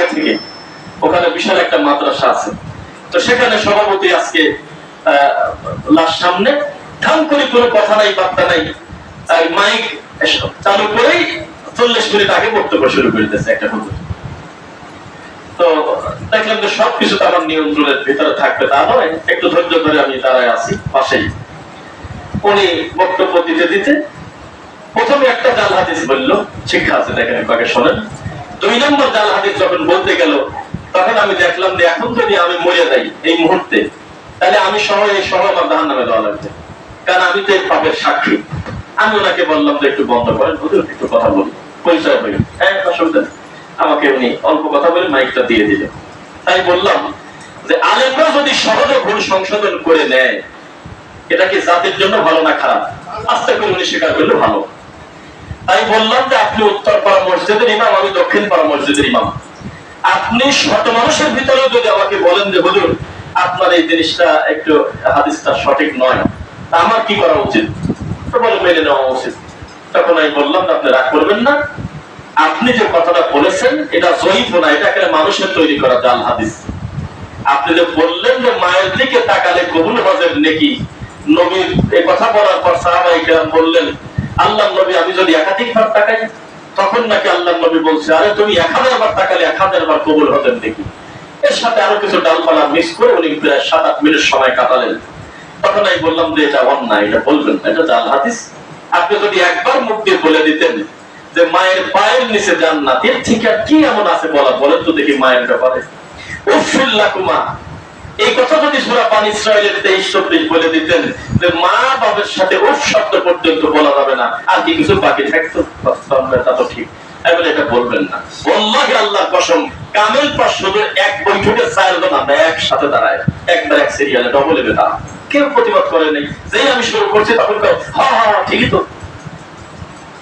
আগে থেকে ওখানে বিশাল একটা মাদ্রাসা আছে। তো সেখানে সভাপতি আজকে লাশ সামনে ধান করে কোনো কথা নাই বার্তা নাই, মাইক চালু করেই 40 মিনিট আগে বক্তব্য শুরু করে দিয়েছে একটা হুজুর। তো দেখলাম যে সবকিছু তো আমার নিয়ন্ত্রণের ভিতরে থাকবে তা নয়, একটু ধৈর্য ধরে আমি দাঁড়ায় আছি পাশেই। উনি বক্তব্য দিতে দিতে প্রথমে একটা জাল হাদিস বললো, শিক্ষা আছে দেখেন একবার শোনেন। 2 নম্বর জাল হাদিস যখন বলতে গেল তখন আমি দেখলাম যে এখন যদি আমি মরে যাই এই মুহূর্তে, তাহলে আমি সহ এই সহ আমার জাহান্নামে দেওয়া লাগবে, কারণ আমি তো এই পাপের সাক্ষী। আমি ওনাকে বললাম যে একটু বন্ধ করেন হুজুর, একটু কথা বলি, পরিচয় হইল। হ্যাঁ অসুবিধা নেই। আমাকে উনি অল্প কথা বলে মাইকটা দিয়ে দিল। তাই বললাম যে আলেমরা যদি সহজে ভুল সংশোধন করে নেয়, এটা কি জাতির জন্য ভালো না খারাপ? আস্তে করে উনি স্বীকার করলে ভালো। তাই বললাম যে আপনি উত্তর পাড়া মসজিদের ইমাম, আমি দক্ষিণ পাড়া মসজিদের ইমাম। আপনি শত মানুষের ভিতরেও যদি আমাকে বলেন যে হুজুর আপনার এই জিনিসটা একটু হাদিসটা সঠিক নয়, তা আমার কি করা উচিত? তো বলে মেনে নেওয়া উচিত। তখন আমি বললাম আপনি রাগ করবেন না, আপনি যে কথাটা বলেছেন এটা জয়ীফ না, এটা একটা মানুষের তৈরি করা জাল হাদিস। আপনি যে বললেন যে মায়ের দিকে তাকালে কবুল হজের নেকি, নবীর এই কথা বলার পর সাহাবায়ে কেরাম বললেন আল্লাহ নবী আমি যদি একাধিকবার তাকাই, তখন নাকি আল্লাহ নবী বলছে আরে তুমি 1000 বার তাকালে 1000 বার কবুল হজের নেকি। এর সাথে আরো কিছু ডালপালা মিক্স করে উনি প্রায় 7-8 মিনিট সময় কাটালেন। তখন আমি বললাম যে এটা অন্যায়, এটা বলবেন না, এটা জাল হাদিস। আপনি যদি একবার মুখ দিয়ে বলে দিতেন যে মায়ের পায়ের নিচে জান্নাত, এর ঠিক আর কি এমন আছে বলা, বলেন তো দেখি মায়ের ব্যাপারে। উফিল্লাকুমা, এই কথা যদি সূরা বানী ইসরাঈলের 23-24 বলে দিতেন যে মা বাবার সাথে উফ শব্দ পর্যন্ত বলা যাবে না, আর কি কিছু বাকি থাকতো? তা তো ঠিক। এবারে এটা বলবেন না। ওয়াল্লাহি আল্লাহর কসম, কামেল পাশ শুধু এক বৈঠকে 4 জন আমরা একসাথে দাঁড়ায়, একবার এক সিরিয়ালে ডবলে বেটা, কেউ প্রতিবাদ করে নাই। যেই আমি শুরু করছি তখন হ্যাঁ হ্যাঁ ঠিকই তো,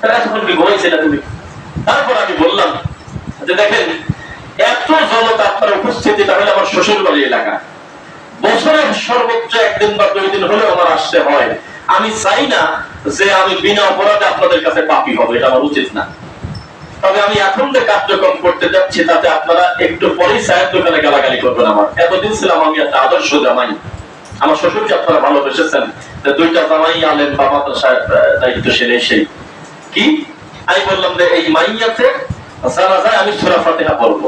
এতক্ষণ কি ঘুমাইছিল তুমি? তারপর আমি বললাম যে দেখেন এত জনতা আপনার উপস্থিতি, তাহলে আমার শ্বশুর বাড়ি এলাকা, বছরে সর্বোচ্চ 1 দিন বা 2 দিন হলেও আমার আসতে হয়। আমি চাই না যে আমি বিনা অপরাধে আপনাদের কাছে পাপী হব, এটা আমার উচিত না। তবে আমি এখন যে কার্যক্রম করতে যাচ্ছি তাতে আপনারা একটু পরেই চায়ের দোকানে গালাগালি করবেন। আমার এতদিন ছিলাম আমি একটা আদর্শ জামাই, আমার শ্বশুরকে আপনারা ভালোবেসেছেন, 2টা জামাই আলেম বা মাদ্রাসার দায়িত্বশীল। সেই কি আমি বললাম যে এই মাইয়াতে জানাজায় আমি সূরা ফাতিহা পড়ব,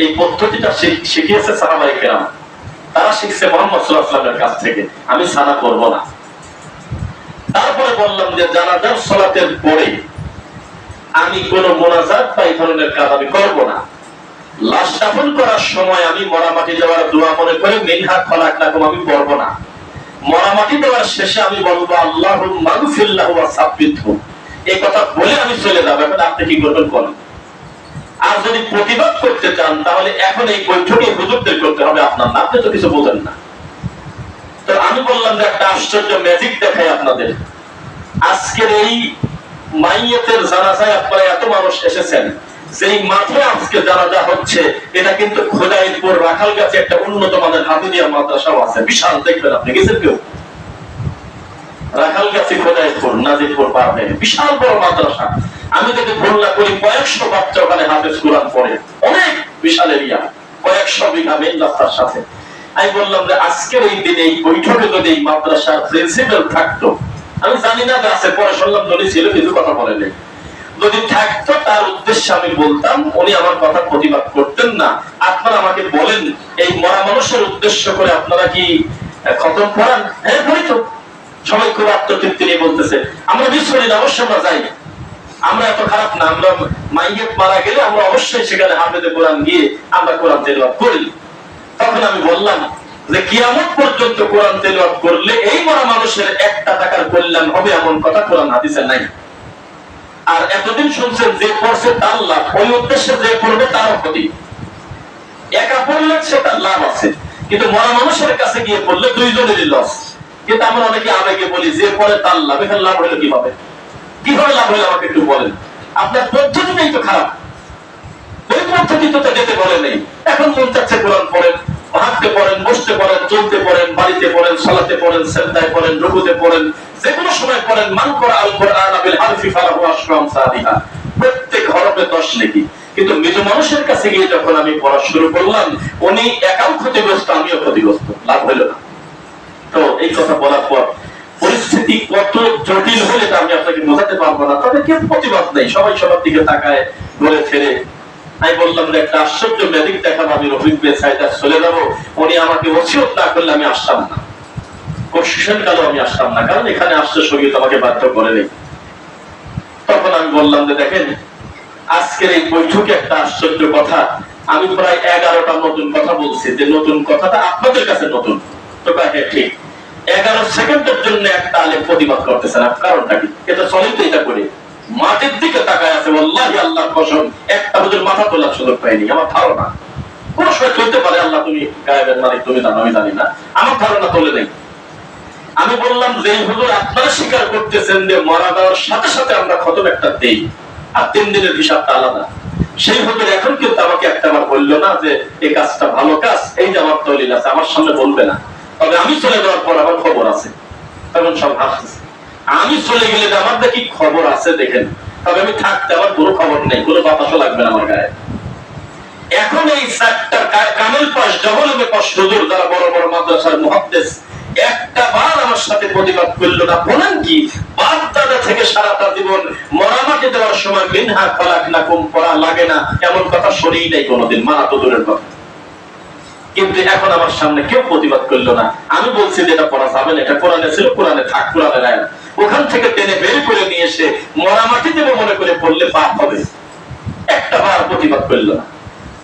এই পদ্ধতিটা শিখিয়েছে সাহাবায়ে কেরাম, তারা শিখছে মুহাম্মদ সাল্লাল্লাহু আলাইহি ওয়াসাল্লামের কাছ থেকে, আমি সানা করব না। তারপরে বললাম যে জানাজার সালাতের পরে আমি কোন মোনাজাত বা এই ধরনের কাজ আমি করব না। লাশ দাফন করার সময় আমি মরামাটি দেওয়ার দোয়া মনে করে মিনহা খলাকনাকুম আমি পড়ব না। মরামাটি দেওয়ার শেষে আমি বলবো আল্লাহুম্মা গফির লাহু ওয়া সাব্বিতহু, এই কথা বলে আমি চলে যাব। এখন আপনি কি করবেন বলেন? আর যদি প্রতিবাদ করতে চান তাহলে এখন এই বৈঠকে হুজুরদের করতে হবে, আপনার না, আপনি তো কিছু বোঝেন না। তো আমি বললাম যে একটা আশ্চর্য ম্যাজিক দেখাই আপনাদের। আজকের এই মাইয়াতের জানাজায় আপনারা এত মানুষ এসেছেন, যেই মাঠে আজকে জানাজা হচ্ছে এটা কিন্তু খোদাইপুর রাখালগাছি একটা উন্নত মানের হাফিজিয়া মাদ্রাসাও আছে, বিশাল, দেখবেন আপনি গেছেন কেউ? রাখালগাছি খোদাইপুর নাজিরপুর পার হয়ে বিশাল বড় মাদ্রাসা। আমি যদি ভুল না করি কয়েকশো বাচ্চা ওখানে হাফেজ কোরআন পড়ে, অনেক বিশাল এরিয়া, কয়েকশো বিঘা মেইন রাস্তার সাথে। আমি বললাম যে আজকের এই দিনে এই বৈঠকে যদি এই মাদ্রাসার প্রিন্সিপাল থাকতো, আমি জানি না যে আছে, পরে শুনলাম ধনী ছিল কিছু কথা বলে নেই, যদি থাকতো তার উদ্দেশ্যে আমি বলতাম, উনি আমার কথা প্রতিবাদ করতেন না। আপনারা আমাকে বলেন এই মরা মানুষের উদ্দেশ্য করে আপনারা কি খতম করান? হ্যাঁ করি তো। সবাই খুব আত্মতৃপ্তি নিয়ে বলতেছে আমরা মিস করি না, অবশ্যই আমরা যাই, আমরা এত খারাপ না, আমরা মাইয়াত মারা গেলে আমরা অবশ্যই সেখানে হাফেজে কোরআন গিয়ে আমরা কোরআন তেলাওয়াত করি। তখন আমি বললাম যে কিয়ামত পর্যন্ত কোরআন তেলাওয়াত করলে এই মরা মানুষের 1 টাকার কল্যাণ হবে এমন কথা কোরআন হাদিসে নাই। আর এতদিন শুনছেন যে পড়ছে তার লাভ, ওই উদ্দেশ্যে যে পড়বে তারও ক্ষতি। একা পড়লে সেটার লাভ আছে, কিন্তু মরা মানুষের কাছে গিয়ে পড়লে 2 জনেরই লস। কিন্তু আমরা অনেকে আবেগে বলি যে পড়ে তার লাভ, এখানে লাভ হলো কিভাবে? কিভাবে লাভ হলো আমাকে একটু বলেন। আপনার পদ্ধতিটাই তো খারাপ, ওই পদ্ধতি তো যেতে বলে নেই। এখন মন চাচ্ছে কোরআন পড়েন, হাঁটতে পড়েন, বসতে পড়েন, চলতে পড়েন, বাড়িতে পড়েন, সালাতে পড়েন, সেজদায় পড়েন, রুকুতে পড়েন, যে কোনো সময় পড়েন। মান করা আল কোরআন বিল হারফি ফালাহু আশরু আমসালিহা, প্রত্যেক হরফে 10 নেকি। কিন্তু মৃত মানুষের কাছে গিয়ে যখন আমি পড়া শুরু করলাম, উনি একাও ক্ষতিগ্রস্ত, আমিও ক্ষতিগ্রস্ত, লাভ হইল না। তো এই কথা বলার পর পরিস্থিতি কত জটিল হলে তা আমি আপনাকে বোঝাতে পারবো না। তবে কেউ প্রতিবাদ নেই, সবাই সবার দিকে তাকায়, ঘুরে ফেরে। আমি বললাম যে একটা আশ্চর্য ম্যাজিক দেখাবো, আমি রফিক বে সাইদার চলে যাবো, উনি আমাকে ওসিয়ত না করলে আমি আসতাম না, কোশ্চেন কালো আমি আসতাম না, কারণ এখানে আসতে শরীর আমাকে বাধ্য করে নেই। তখন আমি বললাম যে দেখেন, আজকের এই বৈঠকে একটা আশ্চর্য কথা, আমি প্রায় 11টা নতুন কথা বলছি, যে নতুন কথাটা আপনাদের কাছে নতুন। তো হ্যাঁ ঠিক, 11 সেকেন্ডের জন্য একটা আলেম প্রতিবাদ করতেছে না, কারণটা কি? এটা চলেই তো এটা করে মাটির দিকে তাকায় আছে, ওয়াল্লাহি আল্লাহর কসম একটা হুজুর মাথা তোলার সুযোগ পাইনি। আমার ধারণা কোন সময় চলতে পারে, আল্লাহ তুমি গায়েবের মালিক, তুমি জানো, আমি জানি না, আমার ধারণা তোলে নেই। আমি বললাম যে হুজুর আপনারা স্বীকার করতেছেন যে মারা যাওয়ার সাথে সাথে আমরা খতম একটা দেই, আর 3 দিনের হিসাবটা আলাদা, সেই হুজুর এখন কিন্তু আমাকে একটাবার বললো না যে এই কাজটা ভালো কাজ, এই যে আমার দলিল আছে, আমার সামনে বলবে না। তবে আমি চলে যাওয়ার পর আমার খবর আছে, তখন সব হাসতেছে। আমি চলে গেলে আমার দেখি খবর আছে দেখেন, তবে আমি থাকতে আমার কোনো খবর নেই, কোনো বাতাসও লাগবে না আমার গায়ে। এখন এই চারটা কামেল পাশ জবলমে পাশ হুজুর, যারা বড় বড় মাদ্রাসার মুহাদ্দিস, একটা বার আমার সাথে প্রতিবাদ করলো না। বলেন কি, বাপ দাদা থেকে সারাটা জীবন মরামাটি দেওয়ার সময় মিনহা খালাকনাকুম পড়া লাগে না, এমন কথা শুনেই নাই কোনোদিন, মানা তো দূরের কথা। কিন্তু এখন আমার সামনে কেউ প্রতিবাদ করলো না। আমি বলছি যে এটা পড়া যাবে না, এটা কোরআনে ছিল, কোরআনে থাক, কোরআনে রায়, ওখান থেকে টেনে বের করে নিয়ে এসে মরামাটি দেবো মনে করে পড়লে পাপ হবে। একটা বার প্রতিবাদ করলো না।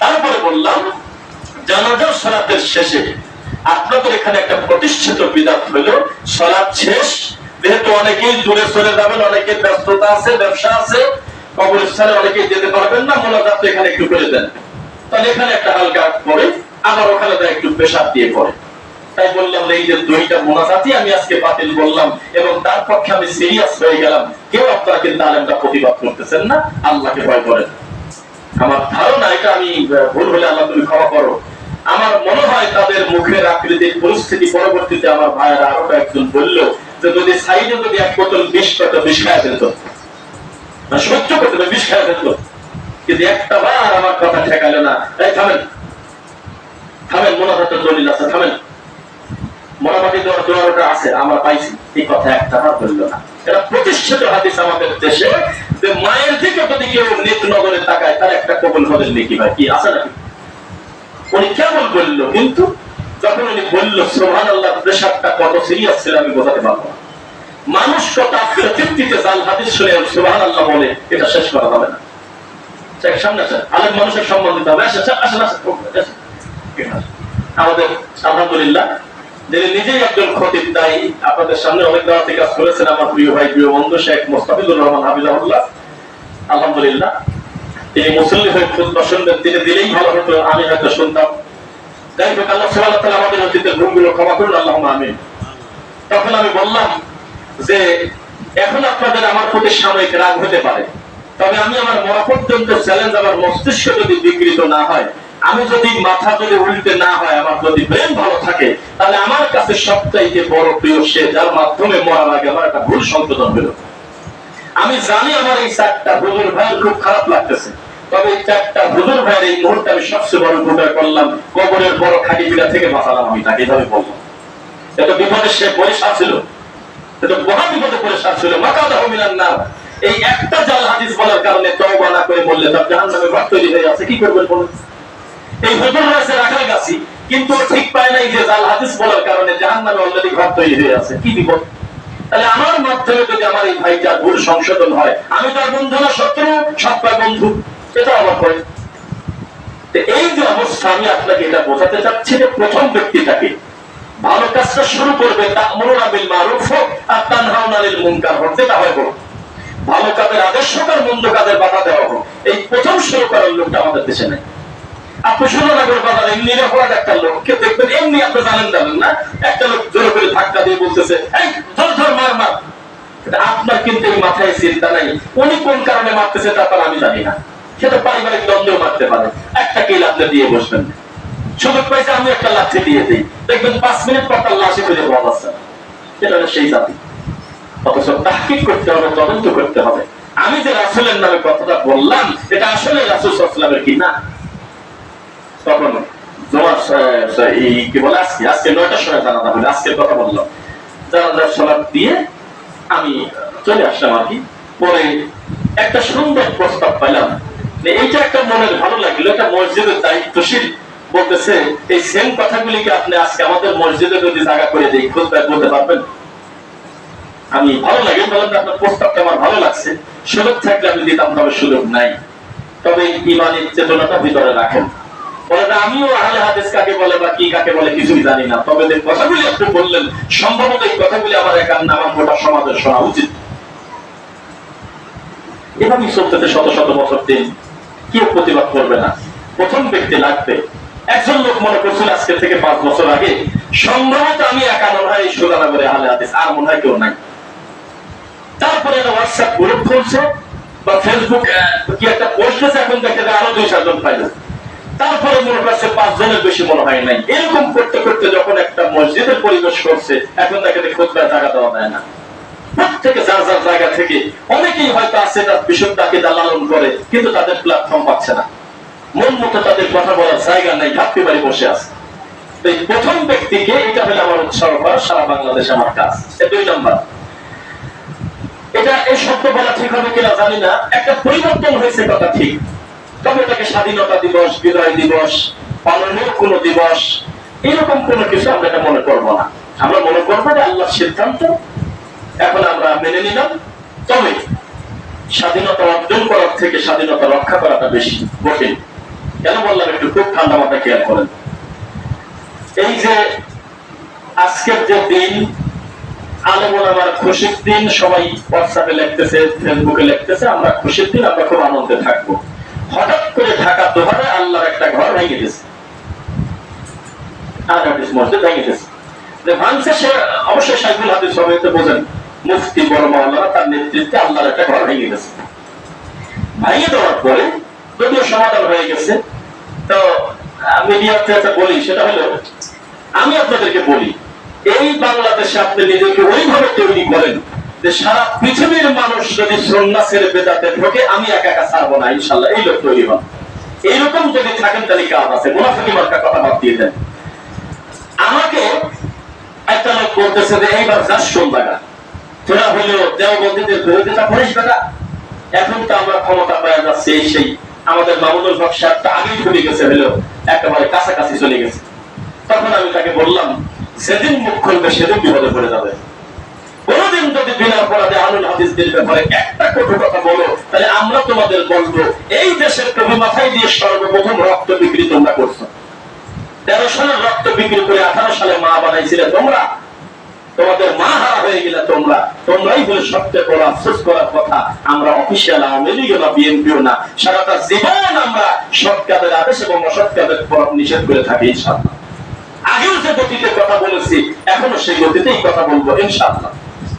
তারপরে বললাম, জানাজার সালাতের শেষে আপনাদের এখানে একটা প্রতিষ্ঠিত বিদআত হলো, সালাত শেষ, যেহেতু অনেকেই দূরে চলে যাবেন, অনেকের ব্যস্ততা আছে, ব্যবসা আছে, কবরস্থানে অনেকেই যেতে পারবেন না, মোনাজাত এখানে একটু করে দেন। তাহলে এখানে একটা হালকা পড়ে, আবার ওখানে একটু পেশাব দিয়ে পড়ে। তাই বললাম এই যে 2টা মোনাজাতই আমি আজকে বাতিল বললাম, এবং তার পক্ষে আমি সিরিয়াস হয়ে গেলাম। কেউ আপনারা কিন্তু আলেমটা প্রতিবাদ করতেছেন না, আল্লাহকে ভয় করেন। আমার ধারণা, এটা আমি ভুল হলে আল্লাহ তুমি ক্ষমা করো, আমার মনে হয় তাদের মুখের আকৃতির পরিস্থিতি পরবর্তীতে আমার ভাইয়েরা আরো কয়েকজন বললো যে যদি সাইডে যদি 1 বোতল বিষ খায় ফেলত, সহ্য করতে বিষ খায় ফেলত, কিন্তু একটা বার আমার কথা ঠেকালে না। তাই থামেন, থামেন, মোনাজাতের দলিল আছে, থামেন, মোনাজাতি দেওয়ার দোয়ারটা আছে, আমরা পাইছি, এই কথা একটা বার বললো না। এটা প্রতিষ্ঠিত হাদিস আমাদের দেশে, যে মায়ের দিকে যদি কেউ নিত নজরে তাকায়, তার একটা কবুল হলেন নাকি ভাই, কি আছে নাকি? উনি কেমন বললো, কিন্তু যখন উনি বললো সুবহানাল্লাহ, প্রেশারটা কত সিরিয়াস ছিল আমি বোঝাতে পারবো না। মানুষ কত তৃপ্তিতে জাল হাদিস শুনে সুবহানাল্লাহ বলে, এটা শেষ করা যাবে না। সামনে আসেন, আলেম মানুষের সম্মান দিতে হবে। আসেন আসেন আসেন। আমাদের আলহামদুলিল্লাহ, যিনি নিজেই একজন খতিব, তাই আপনাদের সামনে অনেক দাওয়াতি কাজ করেছেন, আমার প্রিয় ভাই, প্রিয় বন্ধু শেখ মোস্তাফিজুর রহমান হাফিজাহুল্লাহ। আলহামদুলিল্লাহ, তিনি মুসল্লি হয়ে খুতবা শুনবেন, তিনি দিলেই ভালো হতো, আমি হয়তো শুনতাম। যাই হোক, আল্লাহ সুবহানাহু ওয়া তাআলা আমাদের অতীতের ভুলগুলো ক্ষমা করুন, আল্লাহুম্মা আমিন। তখন আমি বললাম যে এখন আপনাদের আমার প্রতি সাময়িক রাগ হতে পারে, তবে আমি আমার মরা পর্যন্ত চ্যালেঞ্জ, আমার মস্তিষ্ক যদি বিকৃত না হয়, আমি যদি মাথা যদি উল্টে না হয়, আমার যদি ব্রেন ভালো থাকে, তাহলে আমার কাছে সবচাইতে বড় প্রিয় সে, যার মাধ্যমে মরার আগে আমার একটা ভুল সংশোধন হলো। আমি জানি আমার এই 4টা হুজুর ভাইয়ের খুব খারাপ লাগতেছে, তবে এই 4টা হুজুর ভাইয়ের এই মুহূর্তে আমি সবচেয়ে বড় ভুলটা করলাম, কবরের বড় খাটি পিঠা থেকে বাঁচালাম আমি তাকে, এইভাবে বললাম। এত বিপদে সে পরিষ্কার ছিল, এত মহা বিপদে পরিষ্কার ছিল, মাকাদাহু মিনান নার। এই একটা জাল হাদিস বলার কারণে তওবা না করে বললে তার জাহান্নামে ঘর তৈরি হয়ে আছে, কি করবেন বলুন? এই হুজুর রয়েছে রাখাল গাছি, কিন্তু ঠিক পায় নাই যে জাল হাদিস বলার কারণে জাহান্নামে অলরেডি ঘর তৈরি হয়ে আছে, কি বিপদ। তাহলে আমার মাধ্যমে যদি আমার এই ভাইটার ভুল সংশোধন হয়, আমি তার বন্ধু না শত্রু, সবটা বন্ধু, এটা আমার হয়। এই যে অবস্থা, আমি আপনাকে এটা বোঝাতে চাচ্ছি যে প্রথম ব্যক্তিটাকে ভালো কাজটা শুরু করবে, তা'মুরুনা বিল মারুফ আর তানহাউনা আনিল মুনকার হোক, যেটা হয় হোক, ভালো কাজের আদেশ হোক আর মন্দ কাজের বাধা দেওয়া হোক, এই প্রথম শুরু করার লোকটা আমাদের দেশে নেই। আপনি সুন্দরনগর বাজারে এমনি অপরাধ একটা লোককে দেখবেন, এমনি আপনি জানেন না, একটা লোক জোর করে ধাক্কা দিয়ে বলতেছে এই ধর ধর মার মার, আপনার কিন্তু এই মাথায় চিন্তা নাই উনি কোন কারণে মারতেছে, তারপর আমি জানি না, সেটা পারিবারিক দ্বন্দ্ব মারতে পারে, একটা কিল আপনি দিয়ে বসবেন, সুযোগ পাইছে আমি একটা লাঠি দিয়ে দিই, দেখবেন 5 মিনিট পর তার লাশে খুঁজে পাওয়া যাচ্ছে না। এটা সেই জাতি। অথচ তাহকিক করতে হবে, তদন্ত করতে হবে। আমি যে রাসূলের নামে কথাটা বললাম এটা আসলে রাসূল সাল্লাল্লাহু আলাইহি ওয়াসাল্লামের কি না? তখন তোমার কি বলে আজকে 9টার সময় জানাজা হলো, আজকের কথা বললাম। জানাজার সালাত দিয়ে আমি চলে আসলাম আর কি। পরে একটা সুন্দর প্রস্তাব পাইলাম, এইটা একটা মনের ভালো লাগলো। একটা মসজিদের দায়িত্বশীল বলতেছে এই সেম কথাগুলিকে আপনি আজকে আমাদের মসজিদে যদি জায়গা করে দিই খুতবায় বলতে পারবেন? আমি ভালো লাগে বললাম আপনার প্রস্তাবটা আমার ভালো লাগছে, সুযোগ থাকলে আমি দিতাম, তবে সুযোগ নাই। তবে ইমানের চেতনাটা ভিতরে রাখেন। বলে আমিও আহলে হাদিস কাকে বলে বা কি কাকে বলে কিছুই জানি না, তবে যে কথাগুলি আপনি বললেন সম্ভবত এই কথাগুলি আমার একার না, আমার গোটা সমাজের শোনা উচিত। এভাবেই চলতে শত শত বছর দিন, কেউ প্রতিবাদ করবে না, প্রথম ব্যক্তি লাগবে। একজন লোক মনে করছিল আজকে থেকে 5 বছর আগে সম্ভবত আমি একা মনে হয় এই সুজানগরে আহলে হাদিস, আর মনে হয় কেউ নাই। তারপরে হোয়াটসঅ্যাপ গ্রুপ খুলছে বা ফেসবুক কি একটা পোস্ট আছে, এখন দেখে আরো 2-4 জন পাইল। তারপরে মনে করছে 5 জনের বেশি মনে হয় নাই। এরকম করতে করতে যখন একটা মসজিদের পরিবেশ করছে, এখন তাকে খুতবায় জায়গা দেওয়া যায় না। প্রত্যেকে যার যার জায়গা থেকে, অনেকেই হয়তো আছে তার বিষয়টাকে লালন করে, কিন্তু তাদের প্ল্যাটফর্ম পাচ্ছে না, মন মতো তাদের কথা বলার জায়গা নাই, ঘাপটি বাড়ি বসে আছে। এই প্রথম ব্যক্তিকে, এটা হলে আমার উৎসাহ করা সারা বাংলাদেশে আমার কাজ। 2 নম্বর, এটা এই শব্দ বলা ঠিক হবে কিনা জানি না, একটা পরিবর্তন হয়েছে কথা ঠিক, তবে এটাকে স্বাধীনতা দিবস, বিজয় দিবস, পালনের কোন দিবস এরকম কোন কিছু আমরা এটা মনে করব না। আমরা মনে করবো যে আল্লাহর সিদ্ধান্ত, এখন আমরা মেনে নিলাম। তবে স্বাধীনতা অর্জন করার থেকে স্বাধীনতা রক্ষা করাটা বেশি কঠিন। কেন বললাম একটু খুব ঠান্ডা মাথায় খেয়াল করেন। এই যে আজকের যে দিন, আলেম ওলামার খুশির দিন, সবাই হোয়াটসঅ্যাপে লিখতেছে, ফেসবুকে লিখতেছে আমরা খুশির দিন, আমরা খুব আনন্দে থাকবো। হঠাৎ করে ঢাকা দোহারে আল্লাহর একটা ঘর ভেঙে গেছে, মসজিদ ভেঙে গেছে। যে ভাঙছে সে অবশ্যই শাইখুল হাদিস সবাইতে বোঝেন, মুফতি বড় মাওলানা, তার নেতৃত্বে আল্লাহর একটা ঘর ভেঙে গেছে। ভেঙে দেওয়ার পরে যদিও সমাধান হয়ে গেছে, তো মিডিয়াতে একটা বলি, সেটা হলো আমি আপনাদেরকে বলি, এই বাংলাদেশে আপনি নিজেকে ওইভাবে তৈরি করেন যে সারা পৃথিবীর মানুষ যদি সন্ন্যাসের বেদাতে ঢোকে, আমি একা একা ছাড়বো না ইনশাল্লাহ, এই লোক তৈরি হন। এইরকম যদি থাকেন তাহলে কাজ আছে। মুনাফিকি মার্কা কথা বাদ দিয়ে দেন। আমাকে একটা লোক বলতেছে যে এইবার যাস সন্ধ্যাগা, তোরা হলেও দেওবন্দীদের বিরোধিতা করিস বেটা, এখন তো আমরা ক্ষমতা পাওয়া যাচ্ছে, সেই আমাদের মামুনুল হক সাহেবটা আগেই ঢুকে গেছে, হলো একেবারে কাছাকাছি চলে গেছে। তখন আমি তাকে বললাম, সেদিন মুখ খুলবে সেদিন বিপদে পড়ে যাবে। কোনদিন যদি বিনা অপরাধে আহলুল হাদিসদের ব্যাপারে একটা কটু কথা বলো, তাহলে আমরা তোমাদের বলবো এই দেশের কবি মাথায় দিয়ে সর্বপ্রথম রক্ত বিক্রি তোমরা করছো। 13 সালের রক্ত বিক্রি করে 18 সালে মা বানাইছিলে তোমরা, তোমাদের মা হারা হয়ে গেলে তোমরা, তোমরাই বলে সবচেয়ে বড় আফসোস করার কথা। আমরা অফিসিয়াল আওয়ামী লীগও না, বিএনপিও না, সারাটা জীবন আমরা সৎ কাজের আদেশ এবং অসৎ কাজের নিষেধ করে থাকি ইনশাআল্লাহ। আগেও যে গতিতে কথা বলেছি, এখনো সেই গতিতেই কথা বলবো ইনশাআল্লাহ।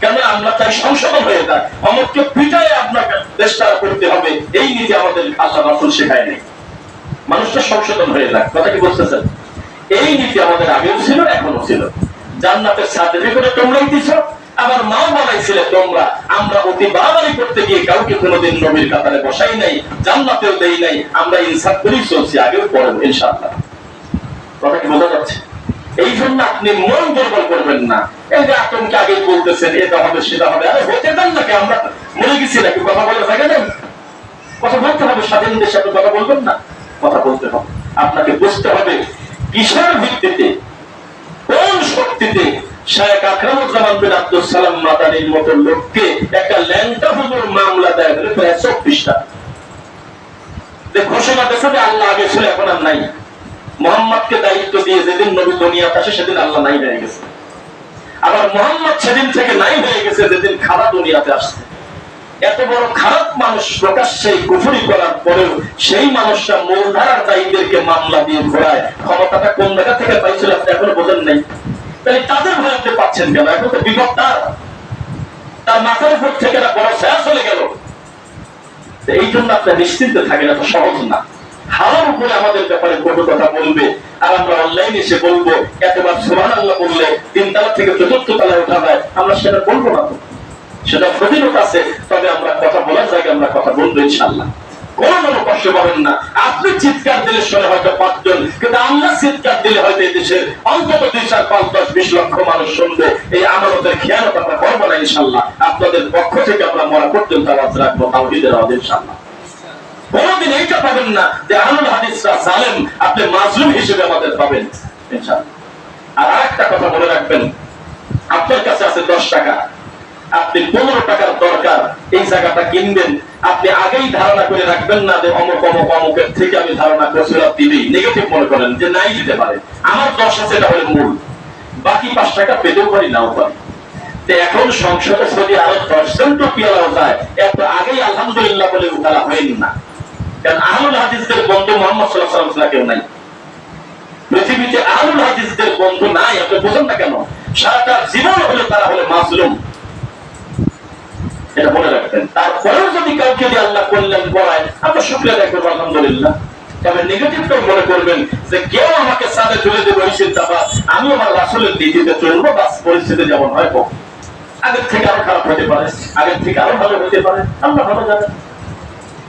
কেন আমরা চাই সংশোধন হয়ে যায়, অমরকে পিটায় আপনাকে চেষ্টা করতে হবে, এই নীতি আমাদের আল্লাহ রাসূল শেখায় নেই। মানুষটা সংশোধন হয়ে যায়, কথা কি বলতেছেন? এই নীতি আমাদের আগেও ছিল, এখনো ছিল। জান্নাতের সার্টিফিকেট তোমরাই দিছো, আবার মাও বানাইছিলে তোমরা। আমরা অতি বাড়াবাড়ি করতে গিয়ে কাউকে কোনোদিন নবীর কাতারে বসাই নাই, জান্নাতেও দেই নাই। আমরা ইনসাফ করেই চলছি, আগেও পড়ব ইনশাআল্লাহ। কথা কি বোঝা যাচ্ছে? এই জন্য আপনি মন দুর্বল করবেন না। এই যে আতঙ্কে আগে বলতেছেন এটা হবে সেটা হবে, আরে হতে দেন নাকি? আমরা মরে গেছি নাকি? কথা বলে থাকে না, কথা বলতে হবে। স্বাধীন দেশে আপনি কথা বলবেন না, কথা বলতে হবে। আপনাকে বুঝতে হবে কিসের ভিত্তিতে, কোন শক্তিতে শায়েখ আকরামুজ্জামান বিন আব্দুস সালাম মাদানির মতো লোককে একটা ল্যাংটা হুজুর মামলা দেয় বলে প্রায় 24টা ঘোষণা দিয়েছে যে আল্লাহ আগে ছিল এখন আর নাই। মুহাম্মদকে দায়িত্ব দিয়ে যেদিন নবী দুনিয়াতে আসে সেদিন আল্লাহ নাই হয়ে গেছে। আবার মুহাম্মদ সেদিন থেকে নাই হয়ে গেছে যেদিন খারাপ দুনিয়াতে আসছে। এত বড় খারাপ মানুষ প্রকাশ্যে কুফরি করার পরেও সেই মানুষটা মূলধারার দায়ীদেরকে মামলা দিয়ে ঘোরায়, ক্ষমতাটা কোন জায়গা থেকে পাইছিল আপনি এখনো বোঝেন নাই। তাহলে তাদের ভয় আপনি পাচ্ছেন কেন? এখন তো বিপদ তার মাথার উপর থেকে একটা বড় ছায়া চলে গেল। এই জন্য আপনার নিশ্চিন্তে থাকেন, এত সহজ না। হারার উপরে আমাদের ব্যাপারে কটু কথা বলবে, আর আমরা অনলাইনে এসে বলবো এতবার সুবহানাল্লাহ বললে 3 তলা থেকে 4র্থ তলায় ওঠা হয়, আমরা সেটা বলবো না তো। সেটা ফজিলত আছে, তবে আমরা কথা বলার জায়গায় আমরা কথা বলবো ইনশাআল্লাহ। কোনো কষ্ট পাবেন না। আপনি চিৎকার দিলে শুনে হয়তো 5 জন, কিন্তু আমরা চিৎকার দিলে হয়তো এই দেশের অন্তত 2, 4, 5, 10, 20 লক্ষ মানুষ শুনবে। এই আমানতের খেয়ানত আমরা করবো না ইনশাআল্লাহ। আপনাদের পক্ষ থেকে আমরা মরা পর্যন্ত আওয়াজ রাখবো, তাওহীদের আওয়াজ ইনশাআল্লাহ। কোনদিন এইটা পাবেন না যে আহলুল হাদিসরা জালেম, আপনি মাজলুম হিসেবে আমাদের পাবেন ইনশাআল্লাহ। আর আরেকটা কথা বলে রাখবেন, আপনার কাছে আছে 10 টাকা, আপনি 15 টাকার দরকার, এই জায়গাটা কিনবেন, আপনি আগেই ধারণা করে রাখবেন না যে অমুক অমুক অমুকের থেকে আমি ধারণা করছি দিবেই, নেগেটিভ মনে করেন যে নাই দিতে পারে, আমার 10 আছে, এটা হলো মূল, বাকি 5 টাকা পেতেও পারি নাও পারি। এখন সংসদে যদি আরো 10% পেয়ালাও যায়, এত আগেই আলহামদুলিল্লাহ বলে উঠালা হয়নি না। কারণ আহলুল হাদিসদের বন্ধু মুহাম্মদ সাল্লাল্লাহু আলাইহি ওয়াসাল্লাম কেউ নাই পৃথিবীতে। আহলুল হাদিসদের বন্ধু নাই, আপনি বুঝেন না কেন? সারাটা জীবন হলো তারা হলো মাজলুম, এটা মনে রাখবেন। তারপরেও যদি কাউকে দিয়ে আল্লাহ কল্যাণ করায়, আমরা শুকরিয়া আদায় করবো আলহামদুলিল্লাহ। তবে নেগেটিভটা মনে করবেন যে কেউ আমাকে সাথে তুলে দেবে ওই চিন্তাবাদ, আমি আমার রাসূলের নীতিতে চলবো, বাস পরিস্থিতি যেমন হয় হোক। আগের থেকে আরো খারাপ হতে পারে, আগের থেকে আরো ভালো হতে পারে, আমরা ভালো জানেন।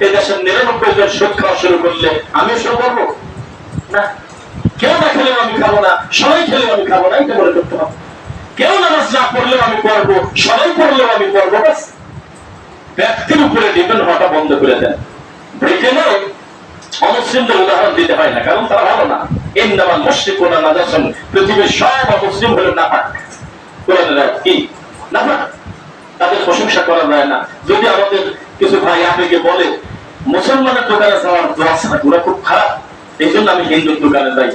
এই দেশের 99 জন সুদ খাওয়া শুরু করলে আমিও শুরু করবো না? কেউ না খেলেও আমি খাবো না, সবাই খেলেও আমি খাবো না, এটা মনে করতে হবে। কেউ নামাজ না পড়লেও আমি পড়বো, সবাই পড়লেও আমি পড়বো, বাস। ব্যক্তির উপরে ডিপেন্ড হওয়াটা বন্ধ করে দেন। ব্রিটেনে অমুসলিমদের উদাহরণ দিতে হয় না, কারণ তারা ভালো না। ইন্নামাল মুশরিকুনা নাজাসুন, পৃথিবীর সব অমুসলিম হলো নাপাক। কোরআনের আয়াত কি? নাপাক। তাদের প্রশংসা করা যায় না। যদি আমাদের কিছু ভাই আপনাকে বলে মুসলমানের দোকানে যাওয়ার দোয়া ছাড়া ওরা খুব খারাপ, এই জন্য আমি হিন্দুর দোকানে যাই,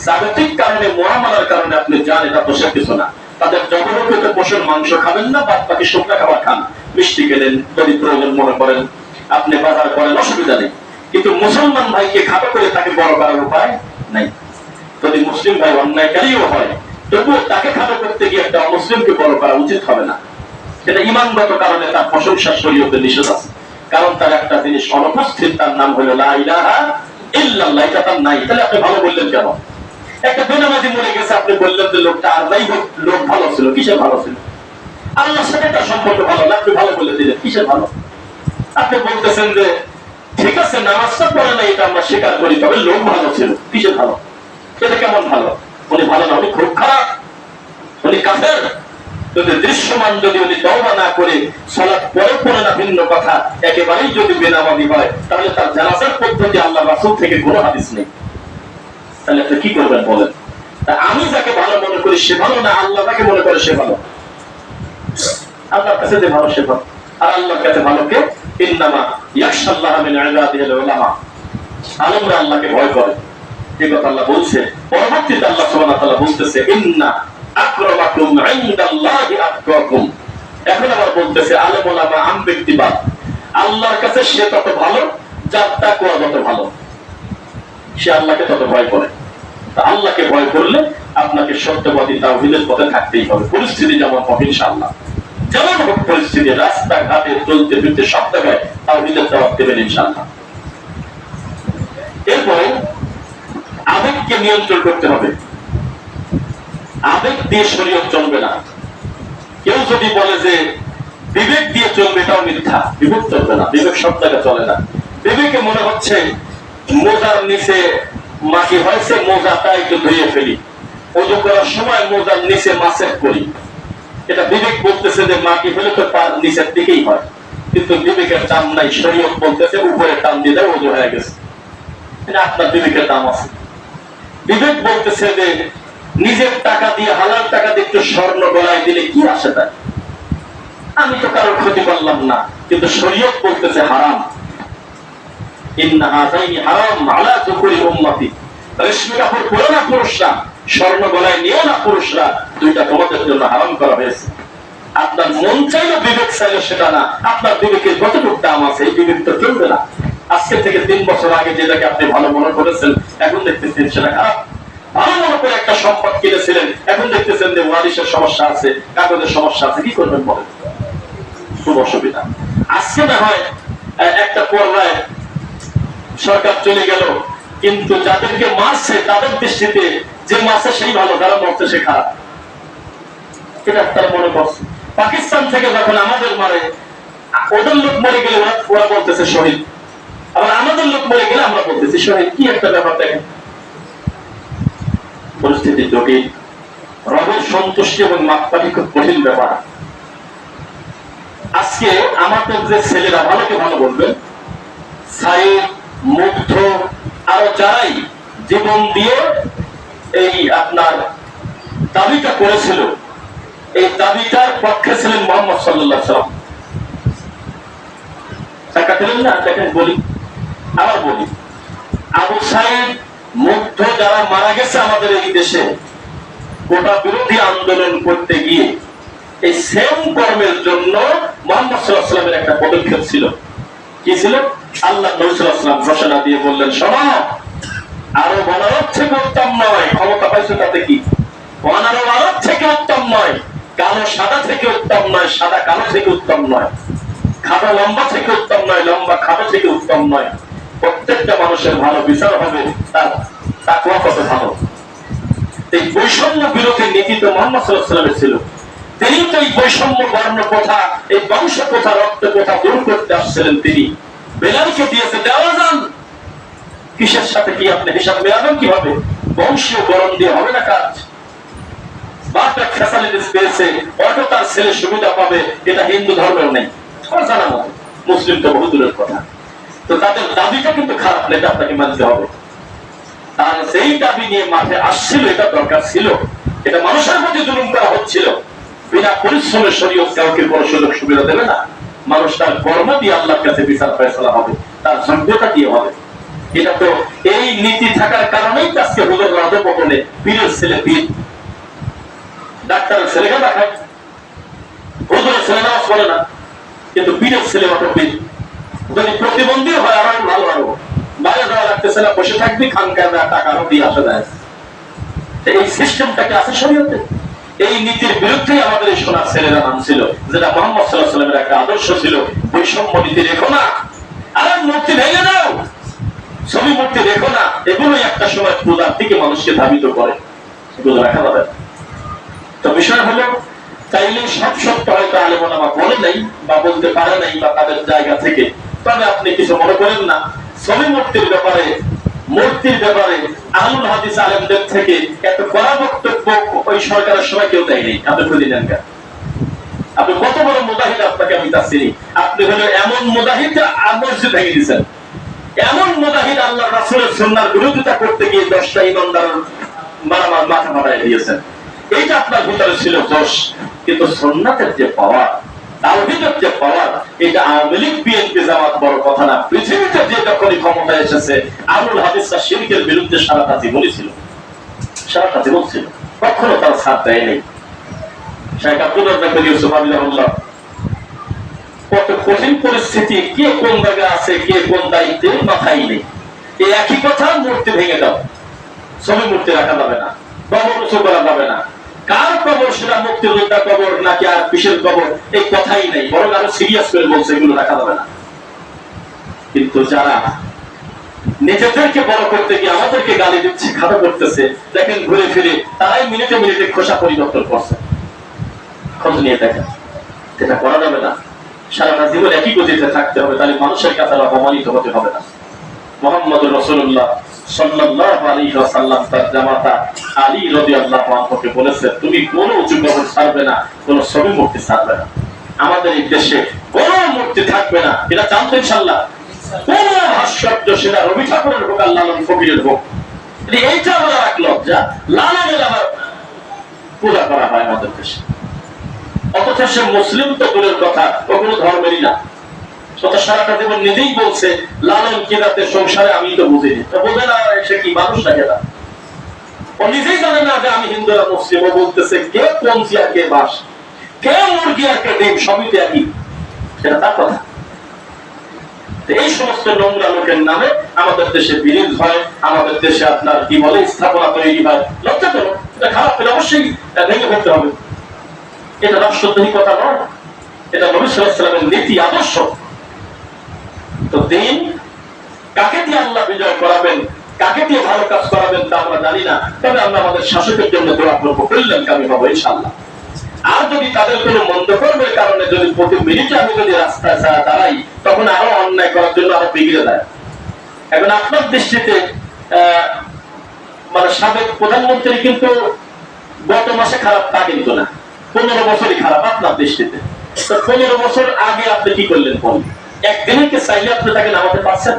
জাগতিক কারণে মুআমালার কারণে আপনি যান, এটা দোষের কিছু না। তাদের জবরদস্তিতে পশুর মাংস খাবেন না, বাদ বাকি শুকনা খাবার খান, মিষ্টি খেলেন যদি প্রয়োজন মনে করেন, আপনি বাজার করেন, অসুবিধা নেই। কিন্তু মুসলমান ভাইকে খাটো করে তাকে বড় করার উপায় নাই। যদি মুসলিম ভাই অন্যায়কারীও হয়, তবুও তাকে খাটো করতে গিয়ে একটা অমুসলিমকে বড় করা উচিত হবে না। সেটা ঈমানগত কারণে তার প্রশংসা শরীয়তে নিষেধ আছে, কারণ তার একটা জিনিস অনুপস্থিত, তার নাম হলো লা ইলাহা ইল্লাল্লাহ, এটা তার নাই। তাহলে আপনি ভালো বললেন কেন? একটা বেনামাজি মরে গেছে, আপনি বললেন যে লোকটা আর নাই, লোক ভালো ছিল, কিসের ভালো ছিল? আল্লাহর সাথে তার সম্পর্ক ভালো না, আপনি ভালো বলে দিলেন, কিসের ভালো? আপনি বলতেছেন যে ঠিক আছে নামাজটা পড়ে না, এটা আমরা স্বীকার করি, তবে লোক ভালো ছিল, কিসের ভালো? সেটা কেমন ভালো? উনি ভালো না, উনি খুব খারাপ, উনি কাফের। যদি দৃশ্যমান যদি উনি তওবা না করে সালাত পড়ে না ভিন্ন কথা, একেবারেই যদি বেনামাজি হয়, তাহলে তার জানাজার পদ্ধতি আল্লাহ রাসূল থেকে কোনো হাদিস নেই। তাহলে আপনি কি করবেন বলেন? আমি যাকে ভালো মনে করি সে ভালো না, আল্লাহ যাকে মনে করে সে ভালো। আল্লাহর কাছে যে ভালো সে ভালো, আর আল্লাহর কাছে ভালো কে? ইন্নামা ইয়াখশাল্লাহা মিন ইবাদিহিল উলামা, আলেমরা আল্লাহকে ভয় করে, এই কথা আল্লাহ বলছে। পরবর্তীতে আল্লাহ সুবহানাহু ওয়া তাআলা বলতেছে ইন্না আকরামাকুম ইনদাল্লাহি আতকাকুম। এখন আবার বলতেছে আলেম ওলামা আম ব্যক্তিবাদ, আল্লাহর কাছে সে তত ভালো যার তাকওয়া যত ভালো, সে আল্লাহকে তত ভয় করে। আল্লাহকে ভয় করলে আপনাকে সত্যবাদী তাওহীদের পথে থাকতেই হবে, পরিস্থিতি যেমন হোক ইনশাআল্লাহ। যেমন হোক পরিস্থিতি, রাস্তাঘাটে চলতে ফিরতে সব জায়গায় তাওহীদের দাওয়াত দেবেন ইনশাআল্লাহ। এরপরে আবেগকে নিয়ন্ত্রণ করতে হবে। আবেগ দিয়ে শরীয়ত চলবে না। কেউ যদি বলে যে বিবেক দিয়ে চলবে, এটাও মিথ্যা। বিবেক চলবে না, বিবেক সব জায়গায় চলে না। বিবেকে মনে হচ্ছে মোজার নিচে মাটি হয়েছে, মোজাটা একটু ধুয়ে ফেলি, ওযু করার সময় মোজার নিচে মাসেক করি, এটা বিবেক বলতেছে যে মাটি হলে তো পার নিচের দিকেই হয়, কিন্তু বিবেকের দাম নাই। শরীয়ত বলতেছে উপরে টান দিলে ওযু হয়ে গেছে, এটা আপনার বিবেকের দাম আছে। বিবেক বলতেছে যে নিজের টাকা দিয়ে, হালাল টাকা দিয়ে একটু স্বর্ণ গলায় দিলে কি আসে তাই, আমি তো কারোর ক্ষতি করলাম না, কিন্তু শরীয়ত বলতেছে হারাম। ইন্না হাযাইনি হারাম আলা যুকুরি উম্মতি, রেশমি কাপড় পরো না পুরুষরা, স্বর্ণ গলায় নিও না পুরুষরা, দুইটা তোমাদের জন্য হারাম করা হয়েছে। আপনার মন চাইলে বিবেক চাইলে সেটা না, আপনার বিবেকের কতটুকু দাম আছে, এই বিবেক তো চলবে না। আজকে থেকে 3 বছর আগে যেটাকে আপনি ভালো মনে করেছেন, এখন দেখতেছেন সেটা খারাপ। ভালো মনে করে একটা সম্পদ কিনেছিলেন, এখন দেখতেছেন যে ওয়ারিশের সমস্যা আছে, কাগজের সমস্যা আছে, কি করবেন বলেন? খুব অসুবিধা। আজকে না হয় একটা পর্যায়ে সরকার চলে গেল, কিন্তু যাদেরকে মারছে তাদের দৃষ্টিতে যে মারছে সেই ভালো, যারা মরছে সে খারাপ, এটা তারা মনে করছে। পাকিস্তান থেকে যখন আমাদের মারে, ওদের লোক মরে গেলে ওরা বলতেছে শহীদ, আবার আমাদের লোক মরে গেলে আমরা বলতেছি শহীদ। কি একটা ব্যাপার দেখেন, পরিস্থিতি জটিল, রবের সন্তুষ্টি এবং মাপকাঠি খুব কঠিন ব্যাপার। আজকে আমাদের যে ছেলেরা ভালোকে ভালো বলবেন, সাইদ, মুগ্ধ, আরো যারাই জীবন দিয়ে এই আপনার দাবিটা করেছিল, এই দাবিটার পক্ষে ছিলেন মোহাম্মদ সাল্লাল্লাহু আলাইহি ওয়াসাল্লাম। না দেখেন, বলি আবার বলি, আবু সাইদ, মুগ্ধ যারা মারা গেছে আমাদের এই দেশে কোটা বিরোধী আন্দোলন করতে গিয়ে, এই সেম কর্মের জন্য মুহাম্মদ সাল্লাল্লাহু আলাইহি ওয়াসাল্লামের একটা পদক্ষেপ ছিল। কি ছিল? আল্লাহ নবী সাল্লাল্লাহু আলাইহি ওয়াসাল্লাম ঘোষণা দিয়ে বললেন, শোনো, আরো আরব থেকে উত্তম নয়, ক্ষমতা পাইছো তাতে কি, আরব থেকে উত্তম নয়, কালো সাদা থেকে উত্তম নয়, সাদা কালো থেকে উত্তম নয়, খাটো লম্বা থেকে উত্তম নয়, লম্বা খাটো থেকে উত্তম নয়, প্রত্যেকটা মানুষের ভালো বিচার হবে তার তাকওয়া কত ভালো। এই বৈষম্য বিরোধী নীতি তো মুহাম্মদ সাল্লাল্লাহু আলাইহি ওয়াসাল্লামের ছিল। তিনি তো এই বৈষম্য বর্ণ প্রথা, এই বংশ প্রথা, রক্ত প্রথা দূর করতে আসছিলেন। তিনি বেলালকে দিয়েছে, দেওয়া যান, কিসের সাথে কি আপনি হিসাব মেলাবেন কিভাবে? বংশীয় গরম দিয়ে হবে না কাজ। বাপটা ফ্যাসিলিটিস পেয়েছে, অটো তার ছেলে সুবিধা পাবে, এটা হিন্দু ধর্মেও নেই, জানা মতো, মুসলিম তো বহু দূরের কথা। তো তাদের দাবিটা কিন্তু খারাপ, এটা আপনাকে মানতে হবে। আর সেই দাবি নিয়ে মাঠে আসছিল, এটা দরকার ছিল। এটা মানুষের প্রতি জুলুম করা হচ্ছিল। বিনা পরিশ্রমে শরীয়ত কাউকে কোনো সুযোগ সুবিধা দেবে না। মানুষ তার কর্ম দিয়ে আল্লাহর কাছে বিচার ফয়সালা হবে, তার যোগ্যতা দিয়ে হবে। এটা তো এই নীতি থাকার কারণেই আজকে হুজুর রাজপথে পীরের ছেলে পীর, ডাক্তারের ছেলেকে দেখায়, হুজুরের ছেলে নামাজ পড়ে না, কিন্তু পীরের ছেলে অত পীর। যদি প্রতিবন্ধী হয় আরো ভালো, আরো বাইরে যাওয়া লাগতেছে না, বসে থাকবি, খানকার টাকা আরো দিয়ে আসা যায়। এই সিস্টেমটাকে আছে শরীয়তে। এই নীতির বিরুদ্ধেই আমাদের এই সোনার ছেলেরা নামছিল, যেটা মুহাম্মদ সাল্লাল্লাহু আলাইহি ওয়াসাল্লামের একটা আদর্শ ছিল। বৈষম্য নীতি রেখো না, আর মূর্তি ভেঙে দাও, ছবি মূর্তি রেখো না, এগুলোই একটা সময় পূজার দিকে মানুষকে ধাবিত করে, এগুলো রাখা যাবে। তো বিষয় হলো, চাইলে সব সত্য হয়তো আলেম ওলামা বলে নাই বা বলতে পারে নাই বা তাদের জায়গা থেকে, তবে আপনি কিছু মনে করেন না। ছবি মূর্তির ব্যাপারে, মূর্তির ব্যাপারে আহলুল হাদিস আলেমদের থেকে এত কড়া বক্তব্য ওই সরকারের সময় কেউ দেয়নি। আপনি খুঁজে নেন, আপনি কত বড় মুজাহিদ, আপনাকে আমি তা চিনি। আপনি হলো এমন মুজাহিদ, মসজিদ ভেঙে দিয়েছেন, এমন মুজাহিদ আল্লাহ রাসূলের সুন্নাহর বিরোধিতা করতে গিয়ে 10টা ইমানদারের মারামার মাথা ফাটাই দিয়েছেন। এইটা আপনার ভিতরে ছিল দোষ, কিন্তু সুন্নাতের যে পাওয়ার, তাওহীদের যে পাওয়ার, এটা আওয়ামী লীগ, বিএনপি, জামাত বড় কথা না। পৃথিবীতে যে যখনই ক্ষমতায় এসেছে, আহলুল হাদিসরা শিরকের বিরুদ্ধে সারাটা জীবনই ছিল, সারাটা জীবন ছিল, কখনো তার ছাড় দেয়নি। শেখ আব্দুর রাজ্জাক ইউসুফ আবিদাহুল্লাহ, কত কঠিন পরিস্থিতি, কে কোন জায়গায় আছে, কে কোন দায়িত্বে, মাথায় নেই। এই একই কথা, মূর্তি ভেঙে দাও, ছবি মূর্তি রাখা যাবে না, কবর উঁচু করা যাবে না। কার কবর সেটা মুক্তিযোদ্ধা কবর নাকি আর কিসের কবর, এই কথাই নেই, বরং আরো সিরিয়াস করে বলছে এগুলো রাখা যাবে না। কিন্তু যারা নিজেদেরকে বড় করতে গিয়ে আমাদেরকে গালি দিচ্ছে, খাটো করতেছে, দেখেন ঘুরে ফিরে তারাই মিনিটে মিনিটে খোসা পরিবর্তন করছে। খোঁজ নিয়ে দেখেন, এটা করা যাবে না। সারাটা জীবন একই গতিতে থাকতে হবে, তাহলে মানুষের কাছে অপমানিত হতে হবে না। মুহাম্মদুর রাসূলুল্লাহ সাল্লাল্লাহু আলাইহি ওয়াসাল্লাম তার জামাতা আলী রাদিয়াল্লাহু আনহুকে বলেছে, তুমি কোন উঁচু কবর ছাড়বে না, কোন ছবি মূর্তি ছাড়বে না। আমাদের এই দেশে কোন মূর্তি থাকবে না, এটা জানতো ইনশাআল্লাহ। কোন ভাস্কর্য, সেটা রবি ঠাকুরের হোক আর লালন ফকিরের হোক, এইটা বলা এক লজ্জা, লালনের আবার পূজা করা হয় আমাদের দেশে। অথচ সে মুসলিম তো দূরের কথা, ও কোনো ধর্মেরই না। সারাটা জীবন নিজেই বলছে লালন কিরাতে সংসারে আমি তো বুঝিনি, তো বোঝে না সে কি মানুষ না, কেনা ও নিজেই জানে না যে আমি হিন্দু আর মুসলিম। ও বলতেছে কে পঞ্চি আর কে বাস, কে মুরগি আর কে ডিম, সবই তো একই, সেটা তার কথা। এই সমস্ত নোংরা লোকের নামে আমাদের দেশে বিরোধ হয়, আমাদের দেশে আপনার কি বলে স্থাপনা তৈরি হয়। লজ্জা করো, এটা খারাপ, এটা অবশ্যই ভেঙে ফেলতে হবে। এটা রাষ্ট্রদ্রোহী কথা নয়, এটা নবী সাল্লাল্লাহু আলাইহি ওয়াসাল্লামের নীতি, আদর্শ। তো দিন কাকে দিয়ে আল্লাহ বিজয় করাবেন, কাকে দিয়ে ভালো কাজ করাবেন তা আমরা জানি না, তবে আমরা আমাদের শাসকের জন্য দোয়া করবো, কল্যাণকামী হবো ইনশাআল্লাহ। আর যদি তাদের কোনো মন্দ কর্মের কারণে যদি প্রতি মিনিটে আমি যদি রাস্তায় দাঁড়াই, তখন আরো অন্যায় করার জন্য আরো বিগড়ে যায়। এখন আপনার দৃষ্টিতে মানে সাবেক প্রধানমন্ত্রী কিন্তু গত মাসে খারাপ, তা কিন্তু না, 15 বছরই খারাপ আপনার দৃষ্টিতে। তো 15 বছর আগে আপনি কি করলেন বলেন? একদিনে কি চাইলে আপনি তাকে নামাতে পারছেন?